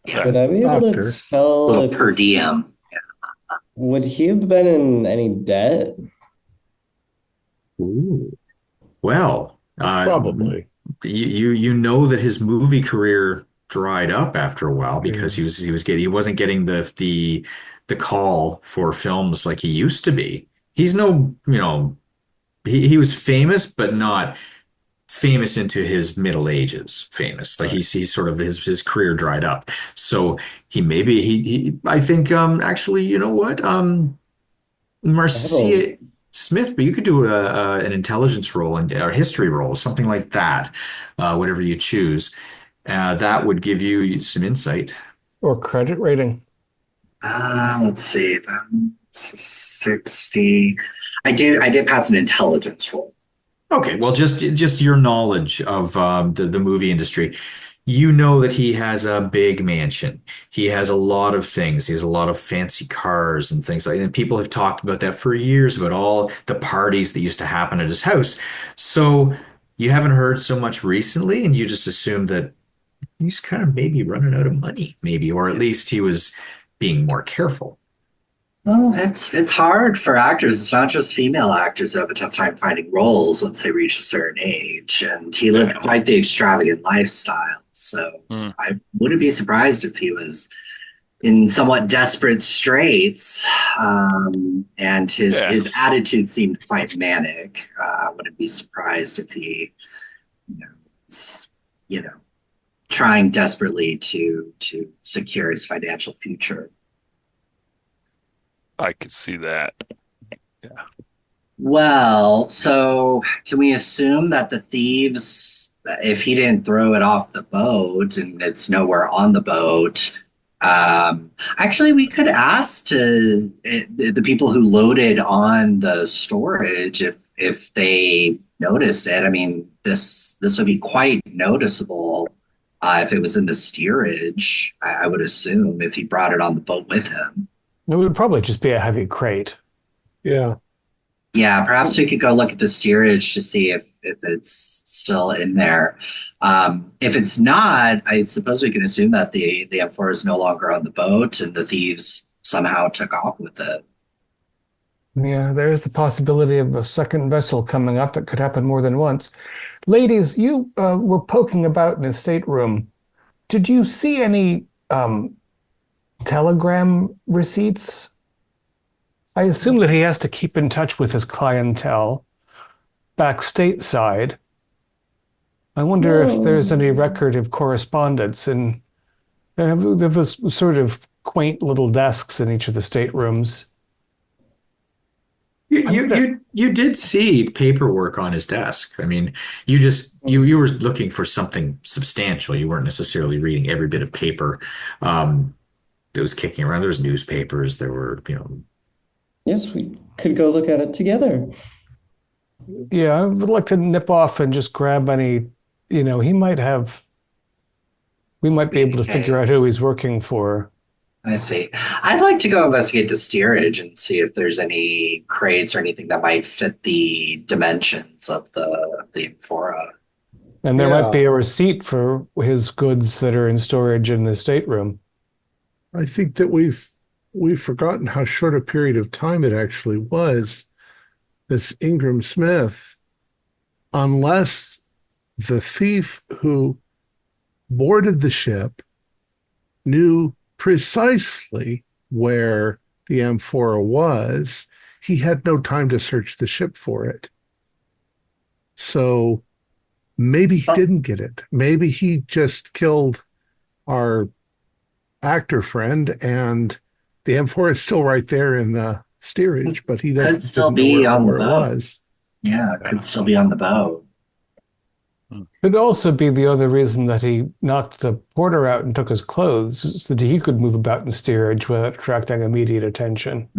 Yeah. Would I be able Doctor. to tell Little if per diem. would he have been in any debt? ooh. Well, Probably. you know that his movie career dried up after a while because Yeah. he wasn't getting the call for films like he used to be. He's no, he was famous, but not famous into his middle ages. Famous, like Right. he's sort of his career dried up. So he I think actually, you know what, Oh, Marcia Smith, but you could do an intelligence role and or history role, something like that, whatever you choose. That would give you some insight. Or credit rating. Let's see. That's 60. I did pass an intelligence roll. Okay, well, just your knowledge of the movie industry. You know that he has a big mansion. He has a lot of things. He has a lot of fancy cars and things like that. And people have talked about that for years, about all the parties that used to happen at his house. So you haven't heard so much recently, and you just assumed that he's kind of maybe running out of money, maybe, or at least he was being more careful. Well, it's hard for actors. It's not just female actors who have a tough time finding roles once they reach a certain age. And he lived quite the extravagant lifestyle. So Hmm. I wouldn't be surprised if he was in somewhat desperate straits. And his Yes. attitude seemed quite manic. I wouldn't be surprised if he, you know, s- you know, trying desperately to secure his financial future. I could see that. Well, so can we assume that the thieves, if he didn't throw it off the boat and it's nowhere on the boat, actually, we could ask the people who loaded on the storage if they noticed it. I mean, this would be quite noticeable if it was in the steerage. I would assume if he brought it on the boat with him. It would probably just be a heavy crate. Yeah. Yeah, perhaps we could go look at the steerage to see if it's still in there. If it's not, I suppose we can assume that the M4 is no longer on the boat and the thieves somehow took off with it. Yeah, there's the possibility of a second vessel coming up that could happen more than once. Ladies, you were poking about in his stateroom. Did you see any telegram receipts? I assume that he has to keep in touch with his clientele back stateside. I wonder if there's any No. record of correspondence, and they have this sort of quaint little desks in each of the staterooms. You, I you wonder, you you did see paperwork on his desk. I mean, you were looking for something substantial. You weren't necessarily reading every bit of paper that was kicking around. There was newspapers. There were, Yes, we could go look at it together. yeah, I would like to nip off and just grab any, he might have, we might be able to figure out who Communiques. he's working for. I see. I'd like to go investigate the steerage and see if there's any crates or anything that might fit the dimensions of the Amphora. And there might Yeah. be a receipt for his goods that are in storage in the stateroom. I think that we've forgotten how short a period of time it actually was. This Ingram Smith, unless the thief who boarded the ship knew precisely where the amphora was, he had no time to search the ship for it. So maybe he didn't get it. Maybe he just killed our actor friend and the amphora is still right there in the steerage, but he Could doesn't still didn't know be on the where it boat. was. Yeah, could still be on the boat. Could also be the other reason that he knocked the porter out and took his clothes, so that he could move about in the steerage without attracting immediate attention.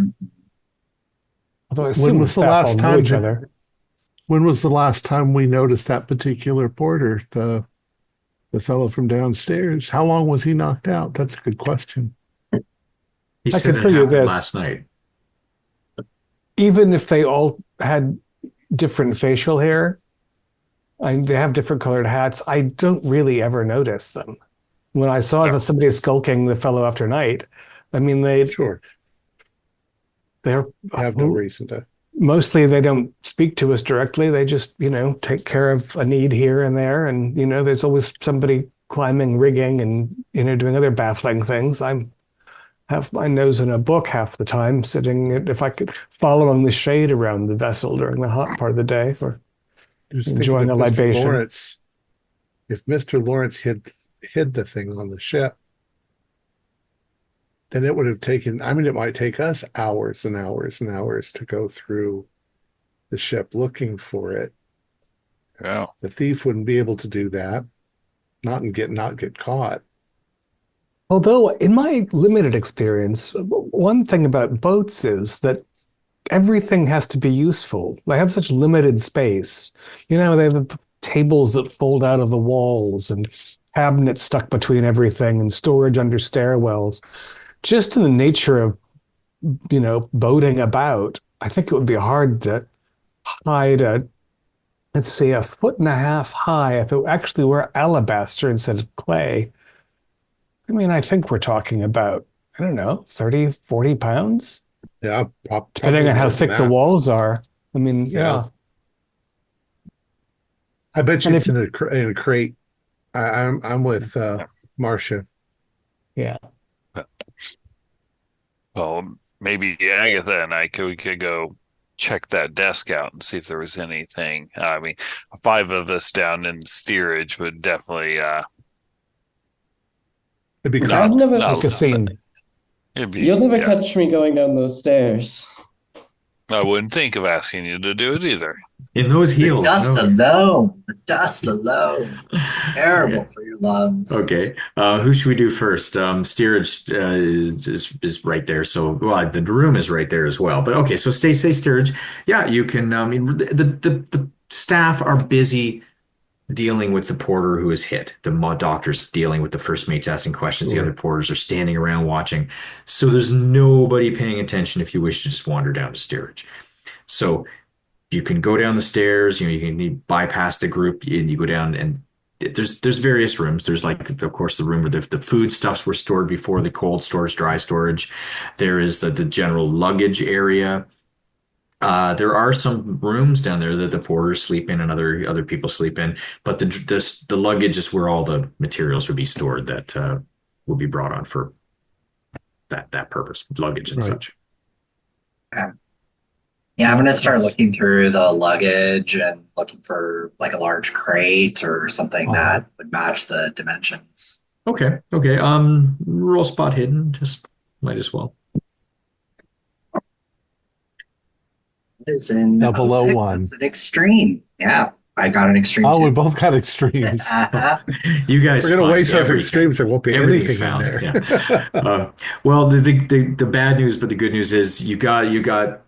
Although I assume When the was the staff all last know time each other. when was the last time we noticed that particular porter, the fellow from downstairs? How long was he knocked out? That's a good question. he I said can it tell you happened this, last night. even if they all had different facial hair, they have different colored hats, I don't really ever notice them. When I saw that No. somebody skulking the fellow after night, I mean, Sure. they're Have no reason to. mostly they don't speak to us directly. They just, take care of a need here and there. And, there's always somebody climbing rigging and, doing other baffling things. I have my nose in a book half the time, sitting, if I could, following the shade around the vessel during the hot part of the day or Just thinking enjoying if a Mr. libation. Lawrence, if Mr. Lawrence hid the thing on the ship, then it would have taken, I mean, it might take us hours and hours and hours to go through the ship looking for it. Yeah. The thief wouldn't be able to do that, not get caught. Although, in my limited experience, one thing about boats is that everything has to be useful. They have such limited space. They have tables that fold out of the walls and cabinets stuck between everything and storage under stairwells. Just in the nature of, boating about, I think it would be hard to hide let's say, a foot and a half high if it actually were alabaster instead of clay. I mean, I think we're talking about, I don't know, 30, 40 pounds, Yeah, depending on how more than thick the that. walls are. I mean, Yeah. yeah. I bet you And it's if, in a crate. I'm with Marcia. yeah. Well, maybe Agatha and we could go check that desk out and see if there was anything. I mean, five of us down in steerage would definitely It'd be I've cool. never, Like a scene. it'd be you'll never catch me going down those stairs. I wouldn't think of asking you to do it either. In those The heels, dust no. alone. The dust alone. It's terrible Okay. for your lungs. Okay. Who should we do first? Steerage is right there. So, well, the room is right there as well. But okay, so stay steerage. Yeah, you can. I mean, the staff are busy dealing with the porter who is hit. The doctor's dealing with the first mates asking questions. The Sure. other porters are standing around watching. So there's nobody paying attention if you wish to just wander down to steerage. So you can go down the stairs, you can bypass the group and you go down and there's various rooms. There's like, of course, the room where the food stuffs were stored before, the cold storage, dry storage. There is the general luggage area. There are some rooms down there that the porters sleep in and other people sleep in, but the luggage is where all the materials would be stored that will be brought on for that purpose, luggage and Right. such. Yeah, I'm gonna start looking through the luggage and looking for like a large crate or something that would match the dimensions. Okay. Roll spot hidden, just might as well. It's in Now below 06. one. It's an extreme. Yeah, I got an extreme Oh, we too. both got extremes. You guys We're gonna find waste those everything. extremes. There won't be Everything's anything in found. there. Yeah. Well, the bad news, but the good news is you got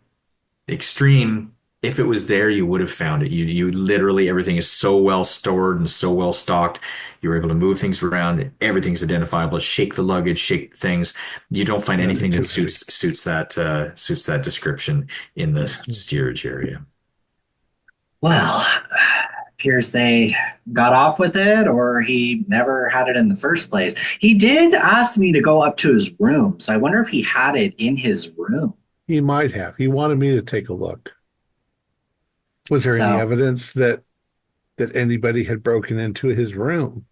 extreme. If it was there, you would have found it. You literally everything is so well stored and so well stocked. You're able to move things around. Everything's identifiable. Shake the luggage, shake things. You don't find Nothing anything too that heavy. suits that description in the steerage area. Well, appears they got off with it, or he never had it in the first place. He did ask me to go up to his room, so I wonder if he had it in his room. He might have. He wanted me to take a look. Was there any So- evidence that anybody had broken into his room?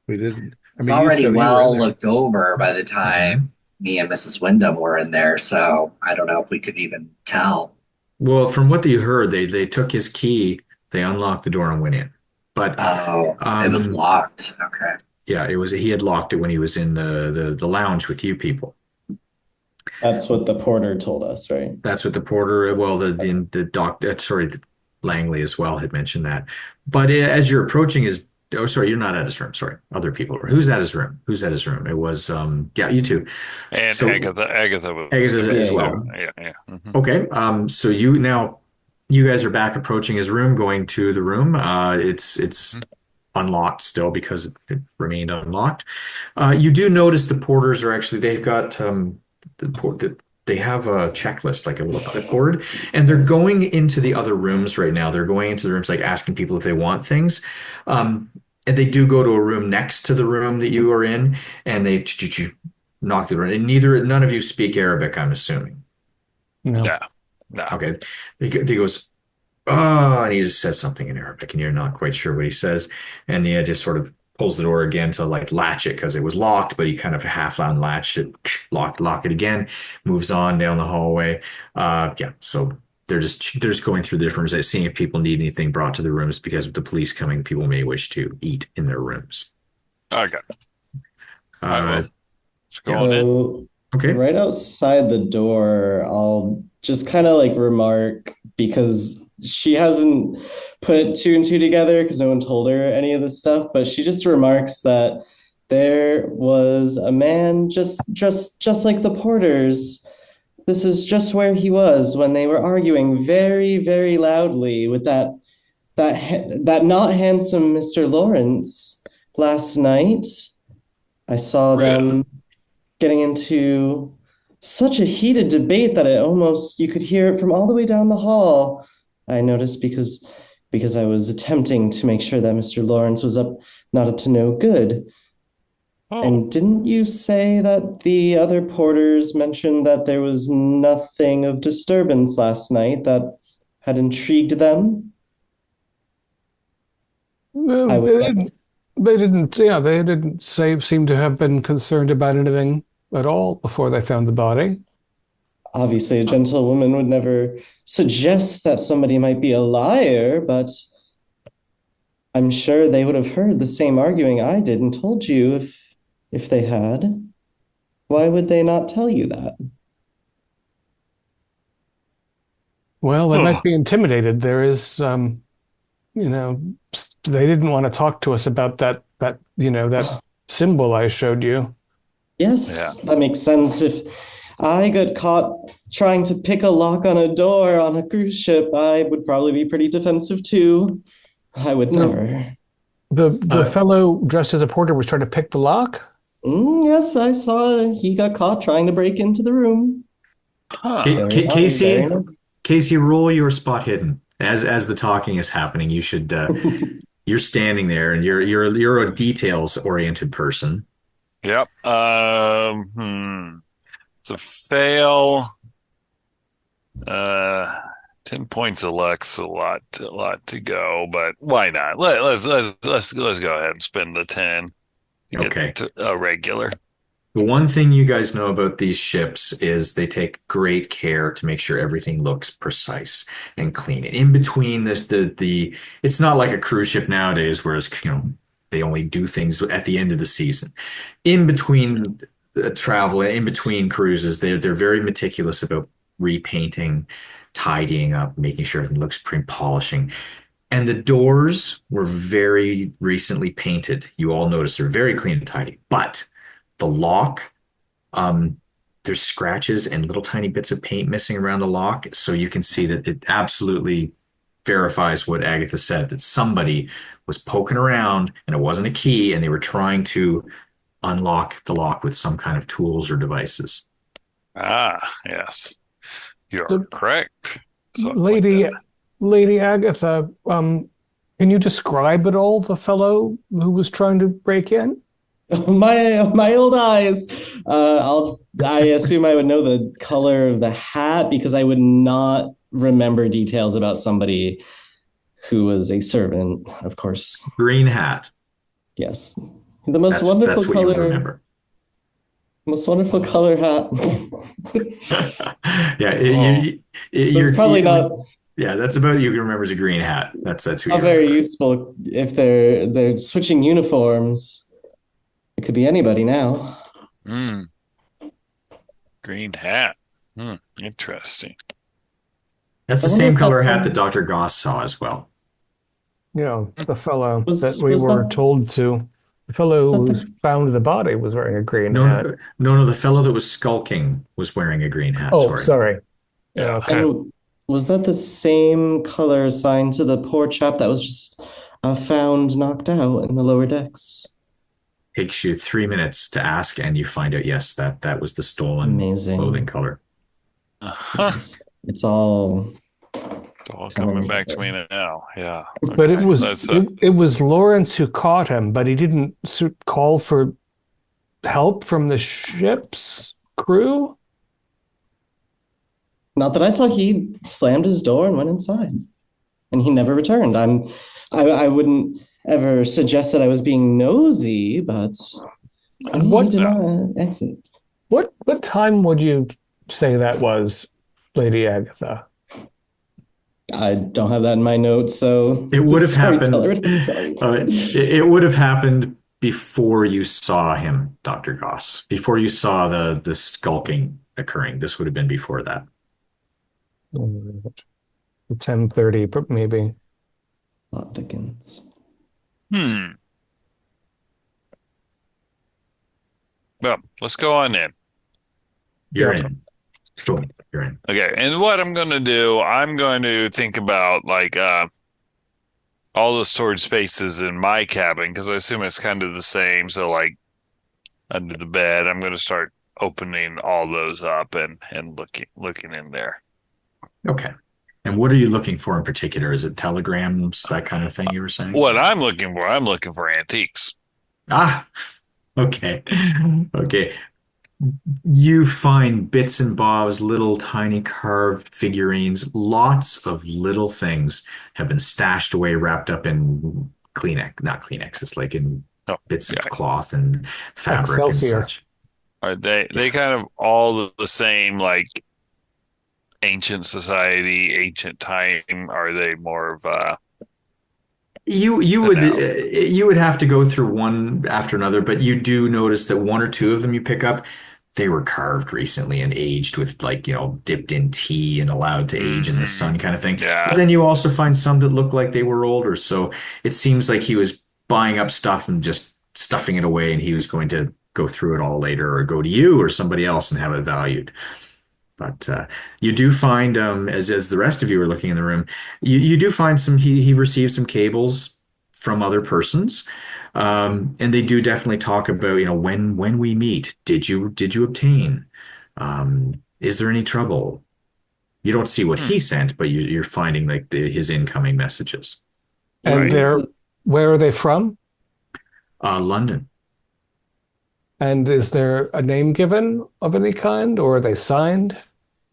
We didn't. I It's mean, you already said you were well in there. looked over by the time me and Mrs. Wyndham were in there, so I don't know if we could even tell. Well, from what you heard, they took his key, they unlocked the door and went in. But Oh, it was locked. Okay. yeah, he had locked it when he was in the lounge with you people. That's what the porter told us, right? That's what the porter, well, the doctor, sorry, Langley as well had mentioned that. But as you're approaching sorry, you're not at his room. Sorry, other people. Who's at his room? It was, yeah, you two. And So- Agatha was Agatha as Yeah, well. Yeah. Mhm. Okay. So you guys are back approaching his room, going to the room. It's unlocked still because it remained unlocked. You do notice the porters are actually, they've got, they have a checklist, like a little clipboard, and they're going into the other rooms right now. They're going into the rooms, like asking people if they want things. And they do go to a room next to the room that you are in, and they knock the door. And none of you speak Arabic, I'm assuming. No. Yeah. No. Okay. He goes, oh, and he just says something in Arabic, and you're not quite sure what he says. And he just sort of pulls the door again to like latch it because it was locked, but he kind of half unlatched it, lock it again, moves on down the hallway. Yeah. So they're just going through the different rooms, seeing if people need anything brought to the rooms, because with the police coming, people may wish to eat in their rooms. Okay. It's going in. So Okay. right outside the door, I'll just kind of like remark, because she hasn't put two and two together because no one told her any of this stuff, but she just remarks that There was a man just like the porters. This is just where he was when they were arguing very, very loudly with that not handsome Mr. Lawrence last night. I saw Really? them getting into such a heated debate that it almost you could hear it from all the way down the hall. I noticed because I was attempting to make sure that Mr. Lawrence was not up to no good. Oh, And didn't you say that the other porters mentioned that there was nothing of disturbance last night that had intrigued them? I would They didn't seem to have been concerned about anything at all before they found the body. obviously a gentlewoman would never suggest that somebody might be a liar, but I'm sure they would have heard the same arguing I did and told you if they had. Why would they not tell you that? Well, they might huh. be intimidated. There is, you know, they didn't want to talk to us about that symbol I showed you. Yeah. Yes, that makes sense. If I got caught trying to pick a lock on a door on a cruise ship, I would probably be pretty defensive too. I would No, never. the Uh, fellow dressed as a porter was trying to pick the lock. Yes, I saw he got caught trying to break into the room. Huh. Very naughty, very Casey, naughty. Casey, roll your spot hidden. As the talking is happening, you're standing there and you're a details oriented person. Yep. It's a fail. Uh, 10 points of luck's a lot to go, but why not? Let's go ahead and spend the 10 to get Okay. to a regular. The one thing you guys know about these ships is they take great care to make sure everything looks precise and clean. And in between this, it's not like a cruise ship nowadays, whereas they only do things at the end of the season. In between travel, in between cruises, they're very meticulous about repainting, tidying up, making sure everything looks pretty polishing. And the doors were very recently painted. You all notice they're very clean and tidy, but the lock, um, there's scratches and little tiny bits of paint missing around the lock. So you can see that it absolutely verifies what Agatha said, that somebody was poking around and it wasn't a key and they were trying to unlock the lock with some kind of tools or devices. Ah, yes, you're So, correct. Something like Lady that. Lady Agatha, can you describe at all the fellow who was trying to break in? My old eyes. I assume I would know the color of the hat because I would not remember details about somebody who was a servant, of course. Green hat. Yes. The most wonderful That's what you would color, remember. most wonderful color hat. Yeah, Oh, That's probably not yeah, that's about you can remember as a green hat. That's who you not very remember. useful if they're switching uniforms. It could be anybody now. mm, green hat. Interesting. That's I the wonder same if that color hat that Dr. Goss saw as well. The fellow that was we was were that told to. The fellow that who's the found the body was wearing a green No, hat. no, the fellow that was skulking was wearing a green hat. Oh, Sorry. sorry. Yeah, Yeah. okay. and was that the same color assigned to the poor chap that was just found knocked out in the lower decks? Takes you 3 minutes to ask, and you find out, yes, that was the stolen clothing Amazing. color. Uh-huh. It's all It's all coming coming back to together. me now. Yeah. But it Okay. was That's it, it was Lawrence who caught him, but he didn't call for help from the ship's crew. Not that I saw. He slammed his door and went inside, and he never returned. I wouldn't ever suggest that I was being nosy, but he What did no. not exit. what time would you say that was, Lady Agatha? I don't have that in my notes, so It the would have storyteller happened. would have to tell you. It would have happened before you saw him, Dr. Goss. Before you saw the skulking occurring. This would have been before that. 10:30, maybe. Plot thickens. Hmm. Well, let's go on in. You're Yep. in. Cool. You're in. Okay, and what I'm going to do, I'm going to think about like all the storage spaces in my cabin because I assume it's kind of the same. So like under the bed, I'm going to start opening all those up and looking in there. Okay. And what are you looking for in particular? Is it telegrams, that kind of thing you were saying? What I'm looking for antiques. Ah, okay. Okay. You find bits and bobs, little tiny carved figurines, lots of little things have been stashed away, wrapped up in Kleenex, not Kleenexes, like in Oh, bits of yeah. cloth and fabric and Excelsior. such. Are they kind of all the same, like ancient society, ancient time? Are they more of You would now? you would have to go through one after another, but you do notice that one or two of them you pick up, they were carved recently and aged with like, dipped in tea and allowed to age in the Hmm. sun kind of thing. But Yeah. then you also find some that look like they were older. So it seems like he was buying up stuff and just stuffing it away and he was going to go through it all later or go to you or somebody else and have it valued. But you do find, as the rest of you are looking in the room, you do find some. He received some cables from other persons, and they do definitely talk about when we meet. Did you obtain? Is there any trouble? You don't see what Hmm. he sent, but you're finding like his incoming messages. And Right. where are they from? London. And is there a name given of any kind, or are they signed?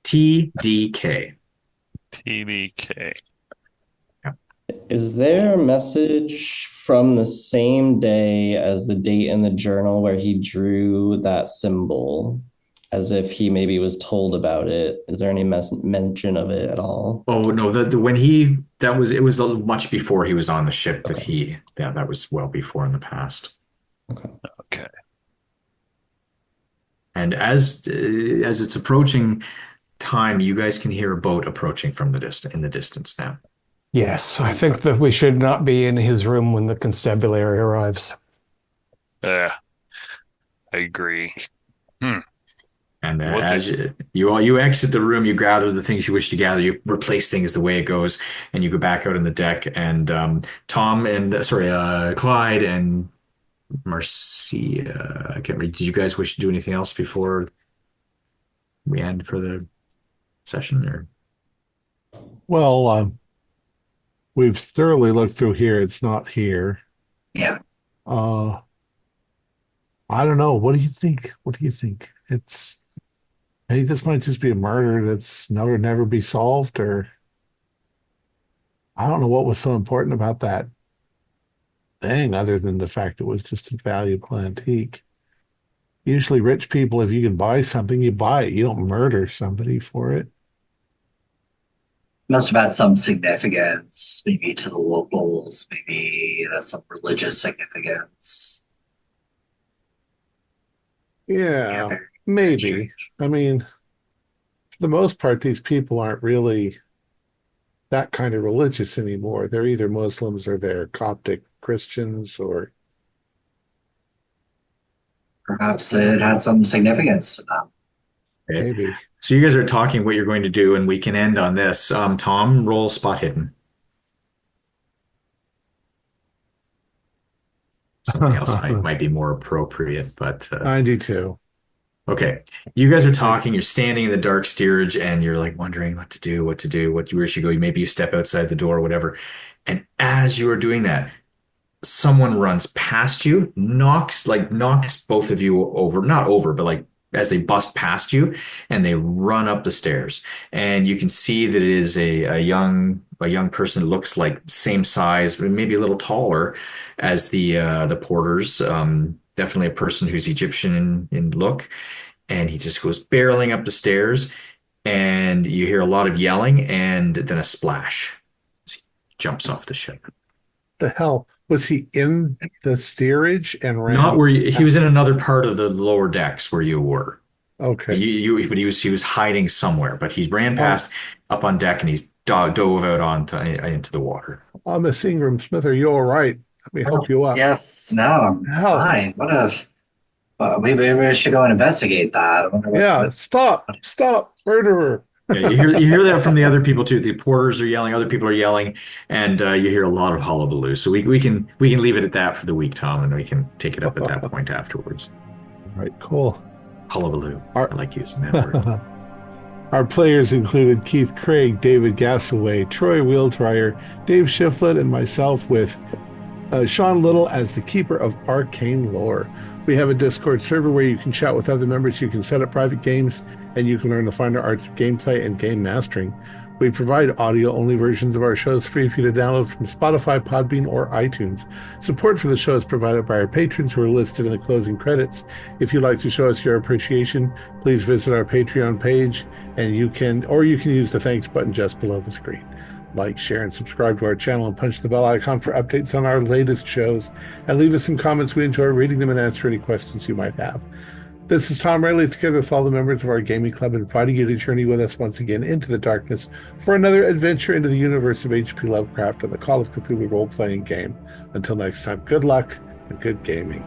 TDK. TDK. Is there a message from the same day as the date in the journal where he drew that symbol, as if he maybe was told about it? Is there any mention of it at all? Oh no, the when he that was it was much before he was on the ship that Okay. that was well before in the past. Okay. Okay. And as it's approaching time, you guys can hear a boat approaching from in the distance now. Yes, I think that we should not be in his room when the constabulary arrives. Yeah, I agree. Hmm. And What's as it? you exit the room, you gather the things you wish to gather. You replace things the way it goes, and you go back out on the deck. And Tom and Clyde and Marcia, I can't read. Did you guys wish to do anything else before we end for the session? Or Well, we've thoroughly looked through here. It's not here. Yeah. Uh, I don't know. What do you think? What do you think? I think this might just be a murder that's never be solved, or I don't know what was so important about that thing other than the fact it was just a valuable antique. Usually, rich people, if you can buy something, you buy it. You don't murder somebody for it. Must have had some significance, maybe to the locals, maybe some religious significance. Yeah, Yeah, very, very maybe. strange. I mean, for the most part, these people aren't really that kind of religious anymore. They're either Muslims or they're Coptic Christians or Perhaps it had some significance to them. okay. maybe. So you guys are talking what you're going to do, and we can end on this. Tom, roll spot hidden. Something else might be more appropriate, but 92. okay. You guys are talking, you're standing in the dark steerage and you're like wondering what to do, where should go. Maybe you step outside the door, whatever. And as you are doing that, someone runs past you, knocks both of you over, not over, but like as they bust past you and they run up the stairs. And you can see that it is a young person that looks like same size, but maybe a little taller as the porters. Definitely a person who's Egyptian in look. And he just goes barreling up the stairs, and you hear a lot of yelling and then a splash as he jumps off the ship. The hell? Was he in the steerage and Not ran? where he was in another part of the lower decks where you were. Okay. But he was hiding somewhere. But he ran Um, past up on deck and he's dove out into the water. Miss Ingram Smith, are you all right? Let me help you up. Yes, no, I'm Hell, fine. What Well, maybe we should go and investigate that. I wonder Yeah, stop, murderer. Yeah, you hear that from the other people too. The porters are yelling, other people are yelling, and you hear a lot of hullabaloo. So we can leave it at that for the week, Tom, and we can take it up at that point afterwards. Right, cool. Hullabaloo. I like using that word. Our players included Keith Craig, David Gassaway, Troy Wheeltrier, Dave Shiflett, and myself, with Sean Liddle as the keeper of arcane lore. We have a Discord server where you can chat with other members, you can set up private games, and you can learn the finer arts of gameplay and game mastering. We provide audio-only versions of our shows free for you to download from Spotify, Podbean, or iTunes. Support for the show is provided by our patrons who are listed in the closing credits. If you'd like to show us your appreciation, please visit our Patreon page, and you can use the thanks button just below the screen. Like, share, and subscribe to our channel, and punch the bell icon for updates on our latest shows. And leave us some comments. We enjoy reading them and answer any questions you might have. This is Thom Raley, together with all the members of our gaming club, inviting you to journey with us once again into the darkness for another adventure into the universe of H.P. Lovecraft and the Call of Cthulhu role-playing game. Until next time, good luck and good gaming.